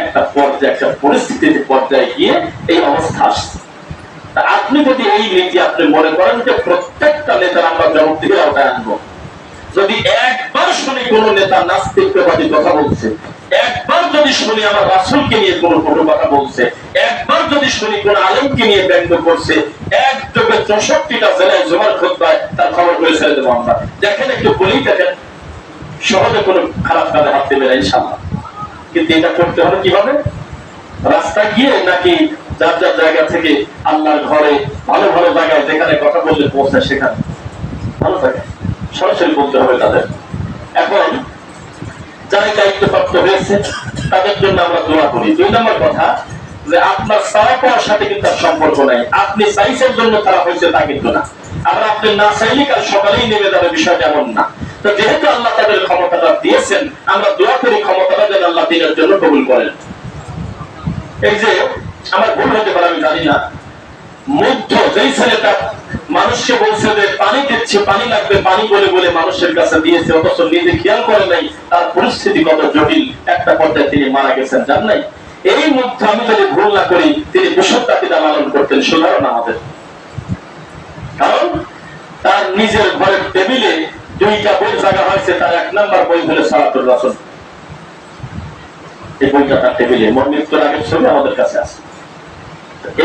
একটা পর্যায়ে, একটা পরিস্থিতিতে পর্যায়ে গিয়ে এই অবস্থা আসছে। আপনি যদি এই নীতি আপনি মনে করেন যে প্রত্যেকটা নেতার আমরা জবাবদিহির আওতায় আনবো, যদি একবার শুনি কোন নেতা নাস্তিকবাদী কথা বলছে, একবার যদি শুনি আমার রাসূলকে নিয়ে কোন কথা বলছে, একবার যদি শুনি কোন আলেমকে নিয়ে ব্যঙ্গ করছে, একযোগে 64টা জেলায় জমার খুতবায় তার খবর করে ছেড়ে দেবো আমরা। দেখেন একটু বলেই দেখেন, সহজে কোনো খারাপ কাজে হাত দেবে না ইনশাআল্লাহ। কিন্তু এটা করতে হবে কিভাবে? রাস্তায় গিয়ে নাকি যার যার জায়গা থেকে আল্লাহর ঘরে ভালো ভালো জায়গায় যেখানে কথা বললে পৌঁছায় সেখানে ভালো থাকে সরাসরি বলতে হবে তাদের। এখন যারা দায়িত্বপ্রাপ্ত হয়েছে তাদের জন্য আমরা দোয়া করি। 2 নম্বর কথা, যে আপনার চাওয়া পাওয়ার সাথে কিন্তু তার সম্পর্ক নাই। আপনি চাইছেন জন্য তারা হয়েছে তা কিন্তু না। আবার আপনি না চাইলে কাল সকালেই নেমে যাবে, বিষয়টা এমন না। তো যেহেতু আল্লাহ তাদের ক্ষমতাটা দিয়েছেন, আমরা দোয়া করি ক্ষমতাটা যেন আল্লাহ দিনের জন্য কবুল করেন। এই যে আমার ভুল হতে পারে আমি জানি না, মুগ্ধ যেই ছেলেটা মানুষকে বলছে যে পানি দিচ্ছে, পানি লাগবে, পানি বলে বলে মানুষের কাছে দিয়েছে, অথচ নিজে খেয়াল করে নাই তার পরিস্থিতি কত জটিল, একটা পর্যায়ে তিনি মারা গেছেন, জান নাই? এই মুগ্ধ আমি যদি ভুল না করি তিনি বিশ্বব্যাপীতা লালন করতেন, সুধারণ আমাদের। কারণ তার নিজের ঘরের টেবিলে 2টা বই জায়গা হয়েছে, তার 1 নম্বর বই হলো সালাতুর রাসূল। এই বইটা তার টেবিলে, মোর মৃত্যুর আগের ছবি আমাদের কাছে আছে।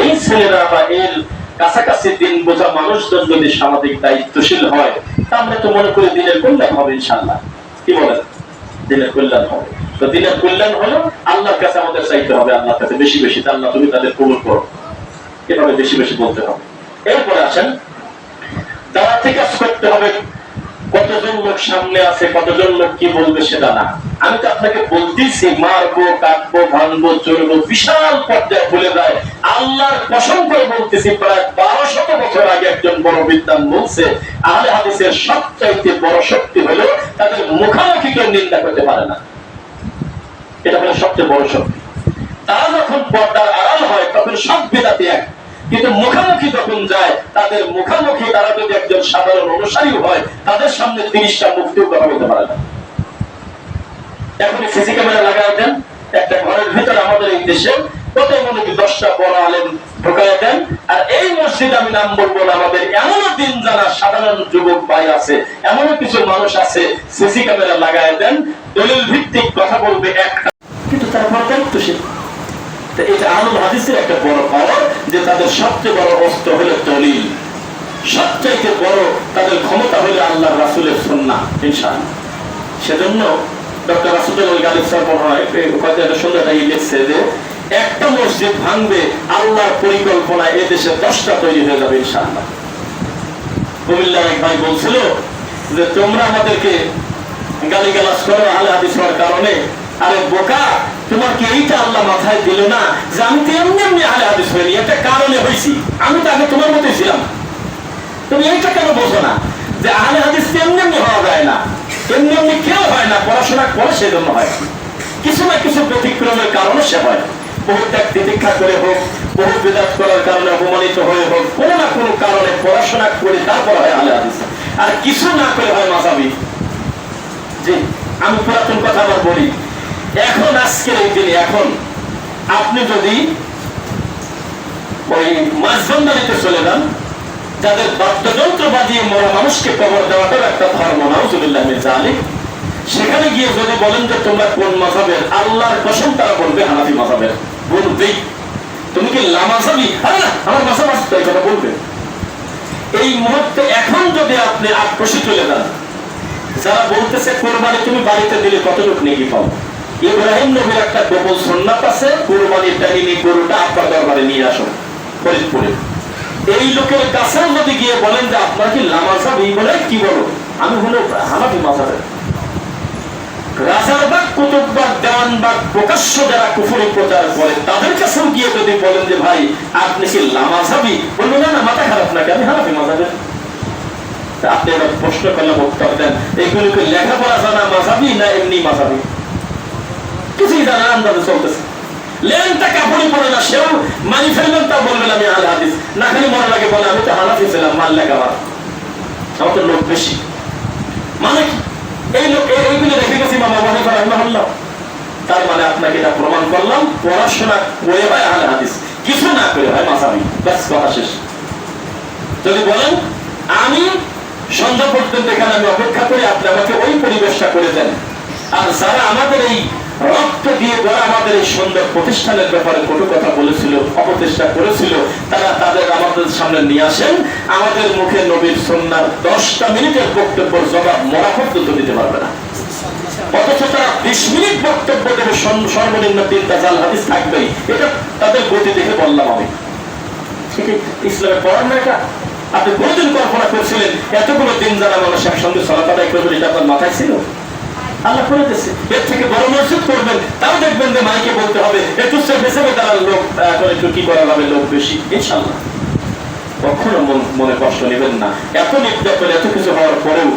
এই ছেলেরা বা এর কাছাকাছি দিন বোঝা মানুষজন যদি সামাজিক দায়িত্বশীল হয়, তা আমরা তো মনে করি দিনের কল্যাণ হবে ইনশাআল্লাহ। কি বলেন? দিনের কল্যাণ হবে। তো দিনের কল্যাণ হলো আল্লাহর কাছে আমাদের চাইতে হবে, আল্লাহর কাছে বেশি বেশি, আল্লাহ তুমি তাদের কবুল করো, এভাবে বেশি বেশি বলতে হবে। এরপরে আসেন, দাওয়াতি কাজ করতে হবে। কতজন লোক সামনে আছে, কতজন লোক কি বলবে সেটা না। আমি তো আপনাকে বলতেছি, মারবো, কাটবো, ভাঙবো, চলবো, বিশাল পর্যায়ে বলে যায়। আল্লাহর কসম করে বলতেছি, প্রায় 1200 বছর আগে একজন বড় বিদ্বান বলছে, আহলে হাদিসের সবচাইতে বড় শক্তি হলো তাদের মুখামুখি কেউ নিন্দা করতে পারে না। এটা হলো সবচেয়ে বড় শক্তি। তারা যখন পর্দার আড়াল হয় তখন সব বিদাতি এক, কিন্তু মুখামুখি যখন যায়, তাদের মুখামুখি তারা যদি একজন সাধারণ অনুসারী হয়, তাদের সামনে 30টা মুক্তিও কথা বলতে পারে না। এখন সিসি ক্যামেরা লাগাই দেন একটা ঘরের ভিতরে, আমাদের এই দেশে কত মনে কি 10টা বড় আলেম ঢোকায় দেন, আর এই মসজিদ আমি নাম বলবো না, আমাদের এমনও দিন জানা সাধারণ যুবক ভাই আছে, এমনও কিছু মানুষ আছে, সিসি ক্যামেরা লাগাই দেন, দলিল ভিত্তিক কথা বলবে একটা, কিন্তু তারা বড় দায়িত্বশীল। এটা আহলুল হাদিসের একটা বড় পাওয়ার, যে তাদের সবচেয়ে বড় অস্ত্র হলো দলিল, সবচাইতে বড় তাদের ক্ষমতা হলো আল্লাহর রাসূলের সুন্নাহ ইনশাআল্লাহ। সেজন্য ডক্টর রাসূলুল্লাহ গালিব স্যার মনে হয় কয়েকটা সুন্দরটা লিখছে যে একটা মসজিদ ভাঙবে, আল্লাহর পরিকল্পনায় এই দেশে 10টা তৈরি হয়ে যাবে ইনশাআল্লাহ। কুমিল্লার এক ভাই বলছিল যে তোমরা আমাদেরকে গালিগালাজ করো আহলে হাদিস হওয়ার কারণে, আরে বোকা, তোমার কি এইটা আল্লাহ মাথায় দিল না যে আমি তো এমনি এমনি আহলে হাদিস হইনি, একটা কারণে হয়েছি, আমি তো আগে তোমার মতোই ছিলাম। তুমি এইটা কেন বোঝো না যে আহলে হাদিস এমনি এমনি হওয়া যায় না, এমনি এমনি কেউ হয় না, পড়াশোনা করে সেজন্য হয়, কিছু না কিছু ব্যতিক্রমের কারণে সে হয়। বহু ত্যাগ তিতিক্ষা করে হোক, বহু বিদাত করার কারণে অপমানিত হয়ে হোক, কোনো না কোনো কারণে পড়াশোনা করে তারপর হয় আহলে হাদিস, আর কিছু না করে হয় মাযহাবী। জি, আমি পুরাতন কথা আবার বলি, এখন আজকের এই দিনে এখন আপনি যদি ওই মাঝবন্দারিতে চলে যান, যাদের বাদ্যযন্ত্র বাজিয়ে মরা মানুষকে কবর দেওয়াটাও একটা ধর্ম, নাউযুবিল্লাহ মিন যালিক, সেখানে গিয়ে যদি বলেন যে তোমরা কোন মাযহাবের, আল্লাহর কসম তারা বলবে হানাফি মাযহাবের, বলবেই। তুমি কি লামাযহাবী? আরে না, আমার মাযহাব আছে, এই কথা বলবে। এই মুহূর্তে এখন যদি আপনি আক্রোশে চলে যান, যারা বলতেছে কোরবানি তুমি বাড়িতে দিলে কতটুক নেকি পাও, ইব্রাহিম নবীর একটা গোপন সুন্নাত আছে, কুরবানির টাইমে গরুটা আপনার দরবারে নিয়ে আসো ফরিদপুরে। এই লোকের কাছেও যদি গিয়ে বলেন যে আপনার কি লামাযহাবী, বলে কি বলো, আমি হলো হানাফি মাযহাবের। রাজারবাগ, কুতুববাগ, দেওয়ানবাগ প্রকাশ্য যারা কুফরি প্রচার করে, তাদের কাছেও গিয়ে যদি বলেন যে ভাই আপনি কি লামাযহাবী, বলবে না না, মাথা খারাপ নাকি, আমি হানাফি মাযহাবের। আপনি একটা প্রশ্ন করলে উত্তর দেন, এগুলোকে লেখাপড়া জানা মাঝাবি না এমনি মাঝাবি? কিছুই জানা আন্দাজে চলতেছে। লেনটা কাপড়ই পড়ে না, সেও মানি ফেলবেন, তা বলবেন আমি আহলে হাদিস, না খালি মনে লাগে বলে আমি তো হানাফি ছিলাম, মাল লেখা আমার তো লোক বেশি। মানে কি এই লোক এইগুলো রেখে গেছি ইমাম আবু হানিফা রাহিমাহুল্লাহ। তার মানে আপনাকে এটা প্রমাণ করলাম, পড়াশোনা করে হয় আহলে হাদিস, কিছু না করে হয় মাযহাবী। বাস কথা শেষ। যদি বলেন আমি সন্ধ্যা পর্যন্ত এখানে আমি অপেক্ষা করি, আপনি আমাকে ওই পরিবেশটা করে দেন, আর যারা আমাদের এই রক্ত দিয়ে যারা আমাদের এই সুন্দর প্রতিষ্ঠানের ব্যাপারে কটু কথা বলেছিল, অপচেষ্টা করেছিল, তারা তাদের আমাদের সামনে নিয়ে আসেন। আমাদের মুখে নবীর সুন্নাহর 10টা মিনিটের বক্তব্যের জবাব মরা পর্যন্ত দিতে পারবে না, অথচ তারা 20 মিনিট বক্তব্য দেবে, সর্বনিম্ন 3টা জাল হাদিস থাকবেই। এটা তাদের গতি দেখে বললাম আমি। ঠিক ইসলামে পড়ার না এটা? আপনি কোনদিন কল্পনা করছিলেন এতগুলো দিন যারা মানুষ একসঙ্গে সালাত আদায় করবেন, এটা আপনার মাথায় ছিল? আল্লাহ করে দিচ্ছে। এর থেকে বড় মসজিদ করবেন, তাও দেখবেন যে মাইকে বলতে হবে একটু বেঁচে তারা লোক এখন একটু কি করা যাবে, লোক বেশি। ইনশাআল্লাহ কখনো মনে কষ্ট নেবেন না। এত নির্যাতন এত কিছু হওয়ার পরেও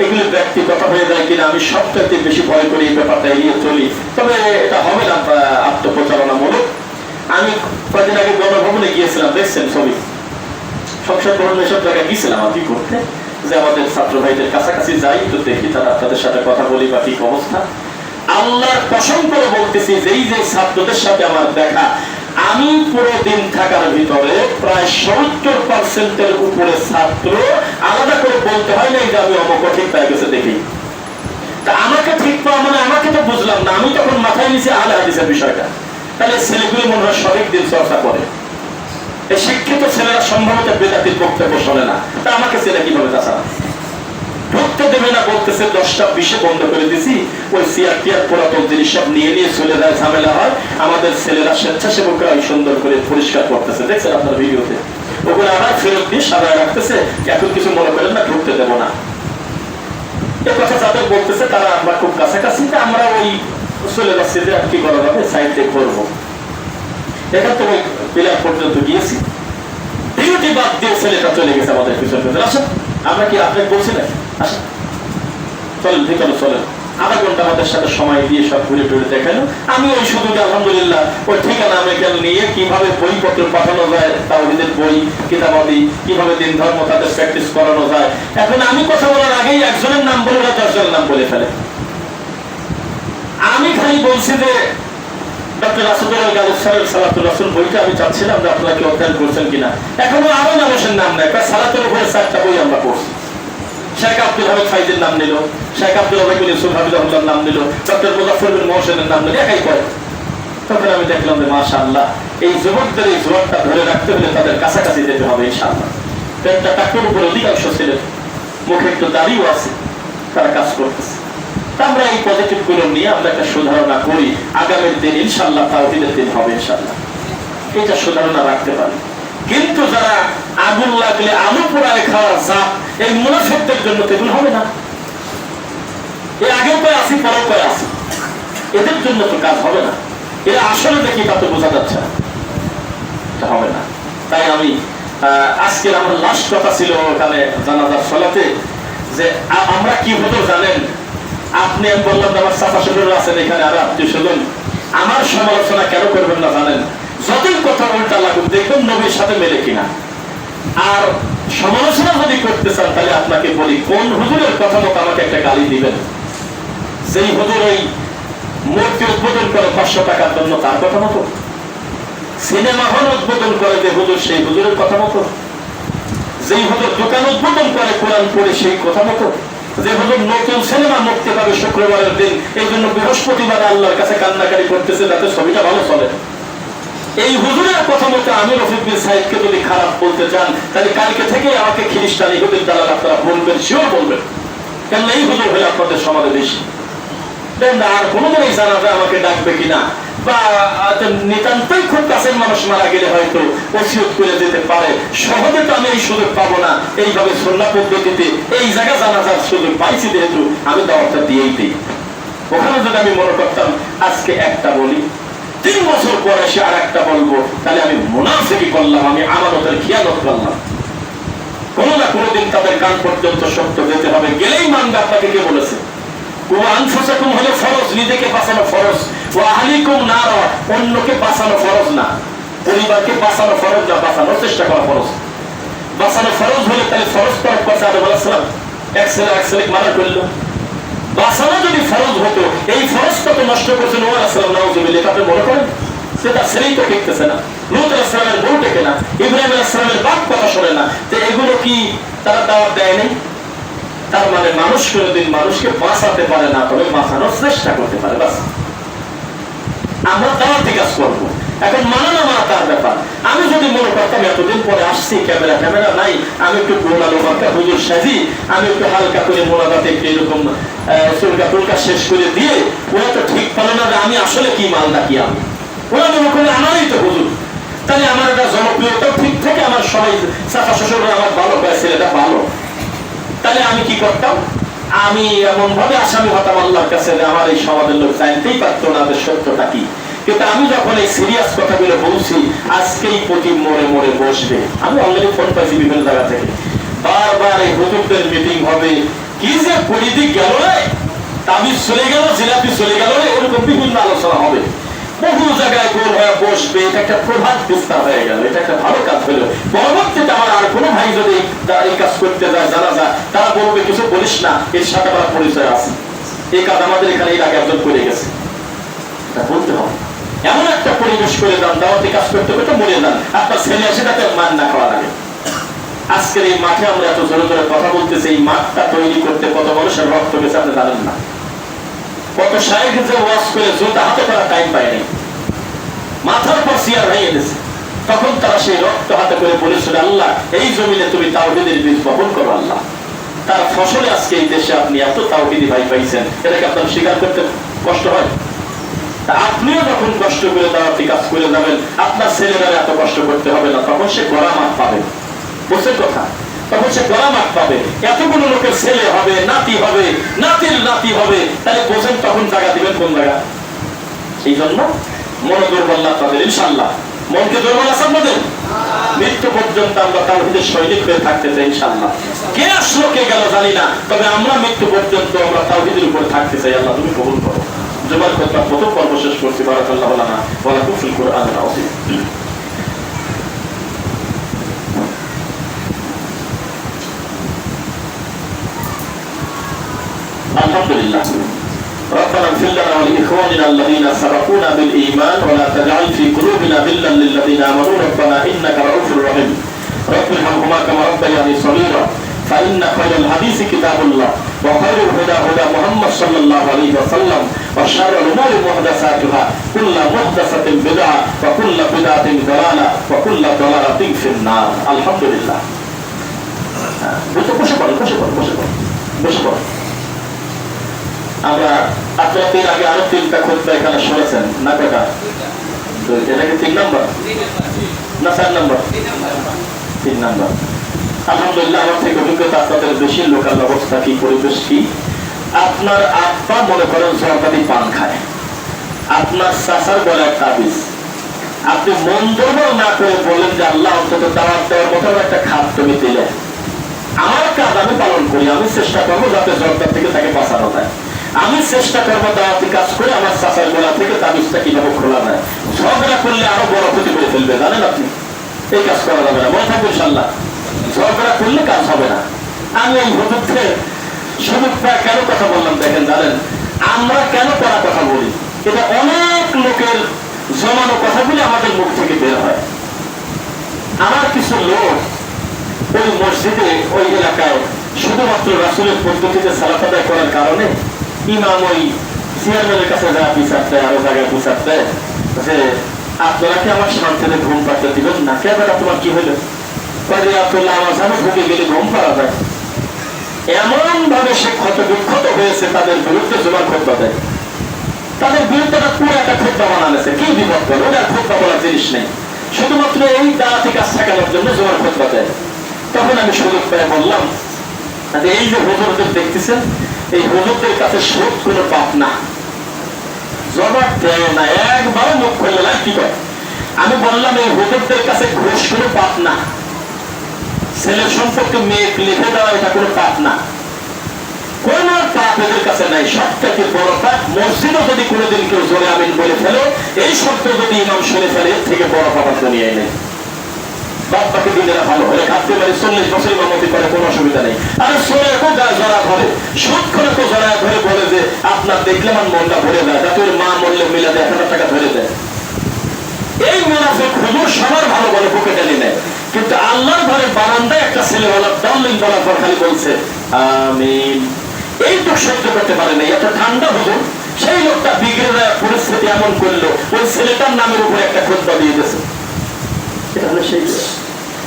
এগুলি ব্যক্তিগত হয়ে যায় কিনা আমি সবচাইতে বেশি ভয় করি, এই ব্যাপারটা এড়িয়ে চলি। তবে এটা হবে না আত্মপ্রচারণামূলক। আমি কয়েকদিন আগে গণভবনে গিয়েছিলাম, দেখছেন ছবি, সংসদ ভবনে সব জায়গায় গিয়েছিলাম আর কি করতে, যে আমাদের ছাত্র ভাইদের কাছাকাছি যাই, তো দেখি তারা তাদের সাথে কথা বলি বা কি অবস্থা। আল্লাহর কসম করে বলতেছি, যেই যে ছাত্রদের সাথে আমার দেখা, আমি পুরো দিন থাকার ভিতরে প্রায় 70% উপরে ছাত্র আলাদা করে বলতে হয় না যে আমি অমুক ঠিক পেয়ে গেছে দেখি। তা আমাকে ঠিক পাওয়া মানে আমাকে তো বুঝলাম না, আমি তখন মাথায় নিয়েছি আহলে হাদিসের বিষয়টা। তাহলে ছেলেগুলো মনে হয় সঠিক দিন চর্চা করে। এই শিক্ষিত ছেলেরা সম্ভবত বেদাতির বক্তব্য শোনে না, তা আমাকে ছেলে কিভাবে তাছাড়া ঢুকতে দেবে না, বলতেছে 10টা 20 বন্ধ করে দিছি, ওই সিয়ার টিয়ার পুরাতন জিনিস সব নিয়ে নিয়ে চলে যায়, ঝামেলা হয়। আমাদের ছেলেরা স্বেচ্ছাসেবকরা সুন্দর করে পরিষ্কার করতেছে, দেখছেন আপনার ভিডিওতে, ওগুলো আবার ফেরত দিয়ে সাজায় রাখতেছে। এখন কিছু মনে করেন না, ঢুকতে দেবো না। এ কথা যাদের বলতেছে তারা আমরা খুব কাছাকাছি, আমরা ওই চলে যাচ্ছি যে কি করা যাবে, সাইড দিয়ে করবো। এখান থেকে পিলার পর্যন্ত গিয়েছি, ডিউটি বাদ দিয়ে ছেলেটা চলে গেছে আমাদের পিছন পিছন। আসেন, আমরা কি আপনাকে বলছি না, আসেন চলেন ভিতরে চলেন। আধা ঘন্টা আমাদের সাথে সময় দিয়ে সব ঘুরে টুরে দেখালো। আমি ওই শুধু আলহামদুলিল্লাহ ওই ঠিকানা আমেরিকান নিয়ে কিভাবে বইপত্র পাঠানো যায়, তাওহীদের বই কিতাবাদি, কিভাবে দিন ধর্ম তাদের প্র্যাকটিস করানো যায়। এখন আমি কথা বলার আগেই একজনের নাম বলে 10 জনের নাম বলে ফেলে। আমি খালি বলছি যে ডক্টর রাসূলুল্লাহ সাল্লাল্লাহু রাসূল বইটা আমি চাচ্ছিলাম যে আপনারা কি অধ্যয়ন করছেন কিনা। এখনো আরো মানুষের নাম নেই, সালাতের উপরে 4টা বই আমরা পড়ছি। শেখ আব্দুল হামিদ ফাইজের নাম নিল, শেখ আব্দুল হামিদ ইউসুফ হাবিবুল্লাহর নাম নিল, ডক্টর মুজাফফর বিন মহসিনের নাম নিল, একাই পড়ে। তখন আমি দেখলাম যে মাশাআল্লাহ, এই যুবকদের এই জোয়ারটা ধরে রাখতে হলে তাদের কাছাকাছি যেতে হবে ইনশাআল্লাহ। পেটটা টাকুর উপর অধিকাংশ ছিলেন, মুখে একটু দাড়িও আছে, তারা কাজ করতেছে। আমরা এই পজিটিভ গুলো নিয়ে আমরা একটা সুধারণা করি, আগামীর দিন ইনশাআল্লাহ তাওহীদের দিন হবে ইনশাআল্লাহ, এটা সুধারণা রাখতে পারি। কিন্তু যারা আগুন লাগলে আলু পোড়ায় খাওয়ার জাত, এই মুনাফিকদের জন্য তেমন হবে না। এর আগেও কয় আসি, পরেও কয় আসি, এদের জন্য তো কাজ হবে না। এরা আসলে দেখি তা তো বোঝা যাচ্ছে না, এটা হবে না। তাই আমি আজকের আমার লাস্ট কথা ছিল ওখানে জানাজার সালাতে, যে আমরা কি হতো জানেন, আপনি আমি বললাম আমার চাচা শ্বশুর আছেন এখানে, আর আত্মীয় স্বজন, আমার সমালোচনা কেন করবেন না জানেন? যতই কথা উল্টা লাগুক, দেখবেন নবীর সাথে মেলে কিনা। আর সমালোচনা যদি করতে চান, তাহলে আপনাকে বলি, কোন হুজুরের কথা মতো আমাকে একটা গালি দিবেন? যেই হুজুর ওই মূর্তি উদ্বোধন করে 500 টাকার জন্য, তার কথা মতো? সিনেমা হল উদ্বোধন করে যে হুজুর, সেই হুজুরের কথা মতো? যেই হুজুর দোকান উদ্বোধন করে কোরআন পড়ে, সেই কথা মতো? যে হুজুর নতুন সিনেমা মুক্তি পাবে শুক্রবারের দিন, এই জন্য বৃহস্পতিবার আল্লাহর কাছে কান্নাকারি করতেছে যাতে ছবিটা ভালো চলে, এই হুজুরের কথা মতো আমি রফিক বিন সাইদকে যদি খারাপ বলতে চান, তাহলে কালকে থেকে আমাকে খ্রিস্টান ইহুদির দালাল আপনারা বলবেন, শিওর বলবেন। কেন এই হুজুর হলে আপনাদের সমাজে বেশি। আর কোনোদিন এই জানাজা আমাকে ডাকবে কিনা, বা নিতান্তই খুব কাছের মানুষ মারা গেলে হয়তো ওসিয়ত করে যেতে পারে, সহজে তো আমি এই সুযোগ পাবো না। এইভাবে সুন্নাহ পদ্ধতিতে এই জায়গা জানাজার সুযোগ পাইছি, যেহেতু আমি দাওয়াতটা দিয়েই দিই। ওখানে যদি আমি মনে করতাম আজকে একটা বলি, 3 বছর পরে এসে আর একটা বলবো, তাহলে আমি মুনাফিকি করলাম, আমি আমানতের খিয়ানত করলাম। কোনো না কোনোদিন তাদের কান পর্যন্ত সত্য যেতে হবে, গেলেই মানবে। আপনাকে কে বলেছে? আনফুসাকুম হলো ফরজ, নিজেকে বাঁচানো ফরজ, ওয়া আহলিকুম নার, অন্যকে বাঁচানো ফরজ না, পরিবারকে বাঁচানো ফরজ না, বাঁচানোর চেষ্টা করা ফরজ। বাঁচানো ফরজ হলে তাহলে ফরজ তরফ করছে আদম আলাইহিস সালাম, এক ছেলে মারা করলো। বাঁচানো যদি ফরজ হতো, এই ফরজটা তো নষ্ট করছে নূহ আলাইহিস সালাম, নাউযুবিল্লাহ। আপনি মনে করেন সেটা ছেলেই তো টিকতেছে না, লূত আলাইহিস সালামের বউ টেকে না, ইব্রাহিম আলাইহিস সালামের বাপ কথা শোনে না, তো এগুলো কি তারা দাওয়াত দেয় নাই? তার মানে মানুষ কোনদিন মানুষকে বাঁচাতে পারে না, তবে বাঁচানোর চেষ্টা করতে পারে। বাস আমরা দাওয়াতি কাজ করবো। এখন মানা না মানা তার ব্যাপার। আমি যদি মনে করতাম এতদিন পরে আসছি, ক্যামেরা নাই, আমি একটু গোলালো মার্কা হুজুর সাজি, আমি একটু হালকা করে মোনাজাতে একটু এরকম চুলকা শেষ করে দিয়ে, ওরা তো ঠিক পারে না যে আমি আসলে কি মালদা, কি আমি, ওরা মনে করে আমারই তো হুজুর, তাহলে আমার একটা জনপ্রিয়তা ঠিক থাকে, আমার সবাই চাচা শ্বশুররা আমার ভালো পায়, ছেলেটা ভালো, তাহলে আমি কি করতাম? আমি এমন ভাবে আসামি হতাম আল্লাহর কাছে যে আমার এই সমাজের লোক জানতেই পারতো না যে সত্যটা কি। কিন্তু আমি যখন এই সিরিয়াস কথাগুলো বলছি, আজকেই প্রতি মোড়ে মোড়ে বসবে। আমি অলরেডি ফোন পাইছি বিভিন্ন জায়গা থেকে, বারবার এই হুজুরদের মিটিং হবে, কি যে পরিদিক গেল রে, তাবিজ চলে গেল, জিলাপি চলে গেল রে, ওরকম বিভিন্ন আলোচনা হবে, বহু জায়গায় গোল হয়ে বসবে। এটা একটা প্রভাব বিস্তার হয়ে গেল, এটা একটা ভালো কাজ হলো। পরবর্তীতে আমার আর কোনো ভাই যদি এই কাজ করতে যায়, জানা যায়, তারা বলবে কিছু বলিস না, এর সাথে আমার পরিচয় আছে, এই কাজ আমাদের এখানে এর আগে একজন করে গেছে, এটা বলতে হবে। এমন একটা পরিবেশ করে দেন, দাওয়াতি কাজ করতে করতে মরে যান, আপনার ছেলে এসে তাকে মান না খাওয়া লাগে। আজকের এই মাঠে আমরা এত জোরে জোরে কথা বলতেছি, এই মাঠটা তৈরি করতে কত মানুষের রক্ত গেছে আপনি জানেন না। কত শায়েখ যে ওয়াজ করে জুতা হাতে করা টাইম পায় নাই, মাথার পর সিয়ার ভেঙে দিয়েছে, তখন তারা সেই রক্ত হাতে করে বলেছিল, আল্লাহ এই জমিনে তুমি তাওহীদের বীজ বপন করো আল্লাহ। তার ফসলে আজকে এই দেশে আপনি এত তাওহীদি ভাই পাইছেন, এটাকে আপনার স্বীকার করতে কষ্ট হয়? আপনিও যখন কষ্ট করে দাওয়াতি কাজ করে যাবেন, আপনার ছেলেরা এত কষ্ট করতে হবে না, তখন সে গড়া মাঠ পাবে। বুঝছেন কথা? তখন সে গড়া মাঠ পাবে, এতগুলো লোকের ছেলে হবে, নাতি হবে, নাতির নাতি হবে, তাহলে বোঝেন তখন জায়গা দিবেন কোন জায়গা। সেই জন্য মন দুর্বল না তাদের, ইনশাল্লাহ। মনকে দুর্বল আছে আপনাদের? মৃত্যু পর্যন্ত আমরা তাওহীদের সৈনিক হয়ে থাকতে চাই ইনশাল্লাহ। কে আসলো কে গেল জানি না, তবে আমরা মৃত্যু পর্যন্ত আমরা তাওহীদের উপরে থাকতে চাই। আল্লাহ তুমি কবুল করো। জুমার খুতবা প্রথম পর্ব শেষ করছি। বারাকাল্লাহু লানা ওয়া লাকুম ফিল কুরআনিল আযীম। আলহামদুলিল্লাহ। ربنا اغفر لنا ولإخواننا الذين سبقونا بالإيمان ولا تجعل في قلوبنا غلا للذين آمنوا ربنا إنك رؤوف رحيم رب ارحمهما كما ربياني صغيرا فإن خير الحديث كتاب الله وخير الهدى هدى محمد صلى الله عليه وسلم وشر الأمور محدثاتها كل محدثة بدعة وكل بدعة ضلالة وكل ضلالة في النار الحمد لله আমরা আপনাদের আগে আরো 3টা খুতবা এখানে শুনেছেন না? কয়টা? এটা কি 3 নাম্বার না 4 নাম্বার? 3 নাম্বার। আলহামদুলিল্লাহ, আমার থেকে অভিজ্ঞতা আপনাদের বেশি। লোকাল অবস্থা কি, পরিবেশ কি? আপনার আব্বা মনে করেন সরকারি পান খায়, আপনার চাচার গলায় তাবিজ, আপনি মন দুর্বল না করে বলেন যে আল্লাহ অন্তত দাওয়াত দেওয়ার মতো একটা খাত তুমি দিলে, আমার কাজ আমি পালন করি, আমি চেষ্টা করবো যাতে জর্দার থেকে তাকে বাঁচানো যায়, আমি চেষ্টা করবো দাওয়াতি কাজ করে আমার চাচার গোলা থেকে তাবিজটা কিভাবে খোলা যায়। ঝগড়া করলে আরো বড় ক্ষতি করে ফেলবে, জানেন আপনি? এই কাজ করা যাবে না, মনে থাকবে ইনশাআল্লাহ। ঝগড়া করলে কাজ হবে না। আমি এই হুজুরদের শুধু কেন কথা বললাম দেখেন, জানেন আমরা কেন করা কথা বলি? এটা অনেক লোকের জমানো কথাগুলি আমাদের মুখ থেকে বের হয়। আমার কিছু লোক ওই মসজিদে ওই এলাকায় শুধুমাত্র রাসূলের পদ্ধতিতে সালাত আদায় করার কারণে ইমাম ওই চেয়ারম্যানের কাছে যা বিচার দেয়, আরো জায়গায় বিচার দেয় যে আপনারা কি আমার শান্তিতে ঘুম পাড়তে দিবেন না? কে বেটা তোমার কি হইল? আমার জানো ঢুকে গেলে ঘুম পাড়া যায়। এমন ভাবে সে ক্ষত বিক্ষত হয়েছে, তাদের বিরুদ্ধে জুমার খুতবা দেয়, তাদের বিরুদ্ধে পুরো একটা খুতবা বানালেছে। কি বিপদ করে? ওটা খুতবা বলার জিনিস নেই, শুধুমাত্র এই দাওয়াতি কাজ ঠেকানোর জন্য জুমার খুতবা দেয়। তখন আমি সুযোগ পেয়ে বললাম এই যে হুজুরদের দেখতেছেন, এই হুজুরদের কাছে সুদ কোনো পাপ না, জবাব দেয় না, একবারও মুখ খুললে না। কি করে? আমি বললাম এই হুজুরদের কাছে ঘুষ কোনো পাপ না, ছেলের সম্পর্কে মেয়ে লিখে দেওয়া এটা কোনো পাপ না, কোন পাপ এদের কাছে নাই। সবথেকে বড় পাপ মসজিদও যদি কোনোদিন কেউ জোরে আমিন বলে ফেলে, এই শব্দ যদি ইমাম শুনে ফেলে, এর থেকে বড় পাপ দুনিয়ায় নেই। বাদ বাকি দিনেরা ভালো হলে খাদ্য পারে 40 বছর ইমামতি করে, কোনো অসুবিধা নেই। আর সোরে জড়া ধরে, সুদ করে তো জড়া ধরে বলে যে আপনার দেখলে আমার মনটা ভরে যায়, যাতে ওর মা মরলে মিলাতে 1000 টাকা ধরে দেয়। এই মুনাফিক হুজুর সবার ভালো বলে বুকে টেনে নেয়, কিন্তু আল্লাহর ঘরে বারান্দায় একটা ছেলে বলার দলিল বলার পর খালি বলছে আমিন। এইটুক সহ্য করতে পারে না, এত ঠান্ডা হুজুর। সেই লোকটা বিগড়ে দেওয়ার পরিস্থিতি এমন করলো, ওই ছেলেটার নামের উপরে একটা খুতবা দিয়ে দিয়েছে। এটা হলো সেই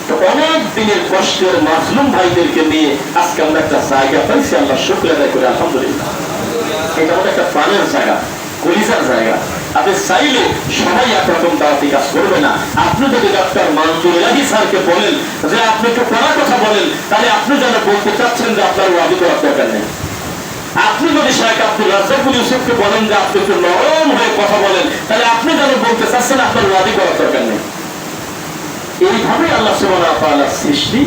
তো অনেক দিনের কষ্টের মাজলুম ভাইদেরকে নিয়ে আজকে আমরা একটা জায়গা পাইছি, আল্লাহ শুকর আদায় করে আলহামদুলিল্লাহ। এটা আমাদের একটা প্রাণের জায়গা, কলিজার জায়গা। আপনি চাইলে সবাই একরকম দাওয়াতি কাজ করবে না। আপনি যদি ডক্টর মানজুর ইলাহি স্যারকে বলেন যে আপনি একটু পড়া কথা বলেন, তাহলে আপনি যেন বলতে চাচ্ছেন যে আপনার ওয়াদি করার দরকার নেই। আপনি যদি শেখ আব্দুল রাজ্জাকুল ইউসুফকে বলেন যে আপনি একটু নরম হয়ে কথা বলেন, তাহলে আপনি যেন বলতে চাচ্ছেন আপনার ওয়াদি করার দরকার নেই। এইভাবে আল্লাহ সুবহানাহু ওয়া তাআলার সৃষ্টি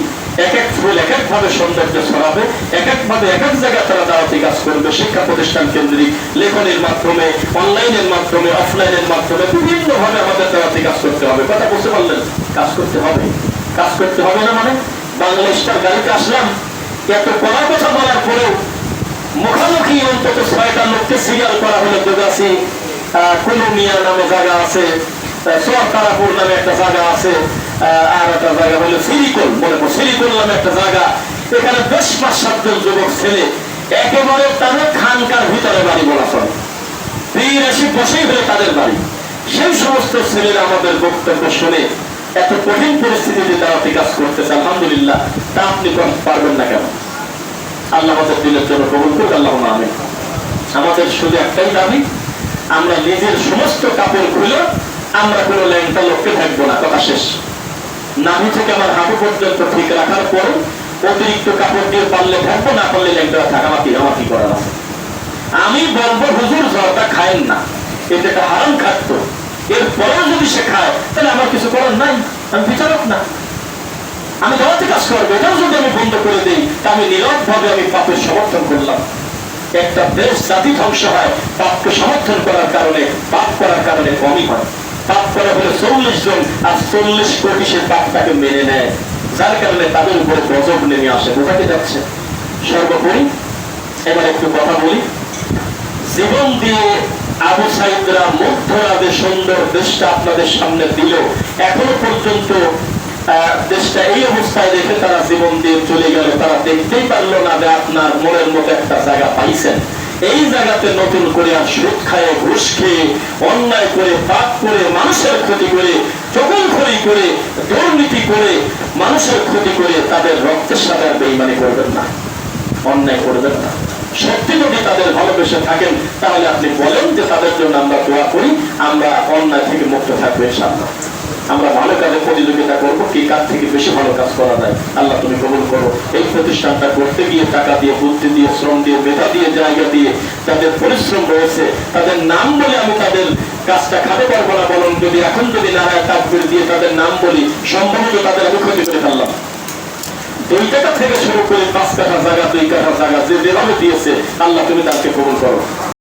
এক এক ফুল এক এক ভাবে সৌন্দর্য ছড়াবে, এক এক ভাবে এক এক জায়গায় তারা দাওয়াতি কাজ করবে। শিক্ষা প্রতিষ্ঠান কেন্দ্রিক, লেখনের মাধ্যমে, অনলাইনের মাধ্যমে, অফলাইনের মাধ্যমে বিভিন্ন ভাবে আমাদের দাওয়াতি কাজ করতে হবে। কথা বুঝতে পারলেন? কাজ করতে হবে। কাজ করতে হবে না মানে বাংলাদেশটার গাড়িতে আসলাম, এত কড়া কথা বলার পরেও মুখামুখি অন্তত 6টা লোককে সিরিয়াল করা হলো। দোগাছি কুলুমিয়া নামে জায়গা আছে, সোয়ারতারাপুর নামে একটা জায়গা আছে, আর একটা জায়গা হলো সিরিকল, মনে করো সিরিকল নামে একটা জায়গা। এখানে বেশ 5-7 জন যুবক ছেলে একেবারে তাদের খানকার ভিতরে বাড়ি বলা চলে, 82 বসেই হলে তাদের বাড়ি। সেই সমস্ত ছেলেরা আমাদের বক্তব্য শুনে এত কঠিন পরিস্থিতিতে দাওয়াতি কাজ করতেছে, আলহামদুলিল্লাহ। তা আপনি পারবেন না কেন? আল্লাহ আমাদের দিলের জন্য কবুল করুক, আল্লাহুম্মা আমিন। আমাদের শুধু একটাই দাবি, আমরা নিজের সমস্ত কাপড় খুলে আমরা কোনো ল্যাংটা লোককে থাকবো না, কথা শেষ। নাভি থেকে আমার হাঁটু পর্যন্ত ঠিক রাখার পর অতিরিক্ত কাপড় দিয়ে পারলে থাকবো, না পারলে ল্যাংটা থাকা আমার কি করার আছে? আমি বলবো হুজুর জর্দা খায়েন না, এটা একটা হারাম খাদ্য। এরপরেও যদি সে খায় তাহলে আমার কিছু করার নাই, আমি বিচারক না, আমি দাওয়াতি কাজ করবো। এটাও যদি আমি বন্ধ করে দিই তা আমি নীরব ভাবে আমি পাপের সমর্থন করলাম। একটা দেশ জাতি ধ্বংস হয় পাপকে সমর্থন করার কারণে, পাপ করার কারণে কমই হয়। পাপ করা হলে 40 জন, আর 40 কোটি সে পাপটাকে মেনে নেয়, যার কারণে তাদের উপরে গজব নেমে আসে। বোঝাতে যাচ্ছে? সর্বোপরি এবার একটু কথা বলি। জীবন দিয়ে আবু সাইদরা মধ্যরাতে সুন্দর দেশটা আপনাদের সামনে দিল, এখনো পর্যন্ত দেশটা এই অবস্থায় রেখে তারা জীবন দিয়ে চলে গেল। তারা দেখতেই পারলো না যে আপনার মনের মতো একটা জায়গা পাইছেন, এই জায়গাতে নতুন করে আর সুদ খায়, ঘুষ খেয়ে, অন্যায় করে, পাপ করে, মানুষের ক্ষতি করে, জগলখড়ি করে, দুর্নীতি করে, মানুষের ক্ষতি করে তাদের রক্তের সাথে আর বেঈমানি করবেন না, অন্যায় করবেন না। সত্যি যদি তাদের ভালোবেসে থাকেন তাহলে আপনি বলেন যে তাদের জন্য আমরা দোয়া করি, আমরা অন্যায় থেকে মুক্ত থাকবো ইনশাআল্লাহ। আমরা ভালো কাজে প্রতিযোগিতা করবো, কি কাজ থেকে বেশি ভালো কাজ করা যায়। আল্লাহ তুমি কবুল করো। এই প্রতিষ্ঠানটা করতে গিয়ে টাকা দিয়ে, বুদ্ধি দিয়ে, শ্রম দিয়ে, মেধা দিয়ে, জায়গা দিয়ে তাদের পরিশ্রম রয়েছে, তাদের নাম বলে আমি তাদের কাজটা খাতে পারবো না, বরং যদি এখন যদি নারায় তাকবীর দিয়ে তাদের নাম বলি, সম্ভবত তাদের আমি ক্ষতি করে ফেললাম। 2 টাকা থেকে শুরু করে 5 কাঠা জায়গা, 2 কাঠা জায়গা যে যেভাবে দিয়েছে, আল্লাহ তুমি তাকে কবুল করো।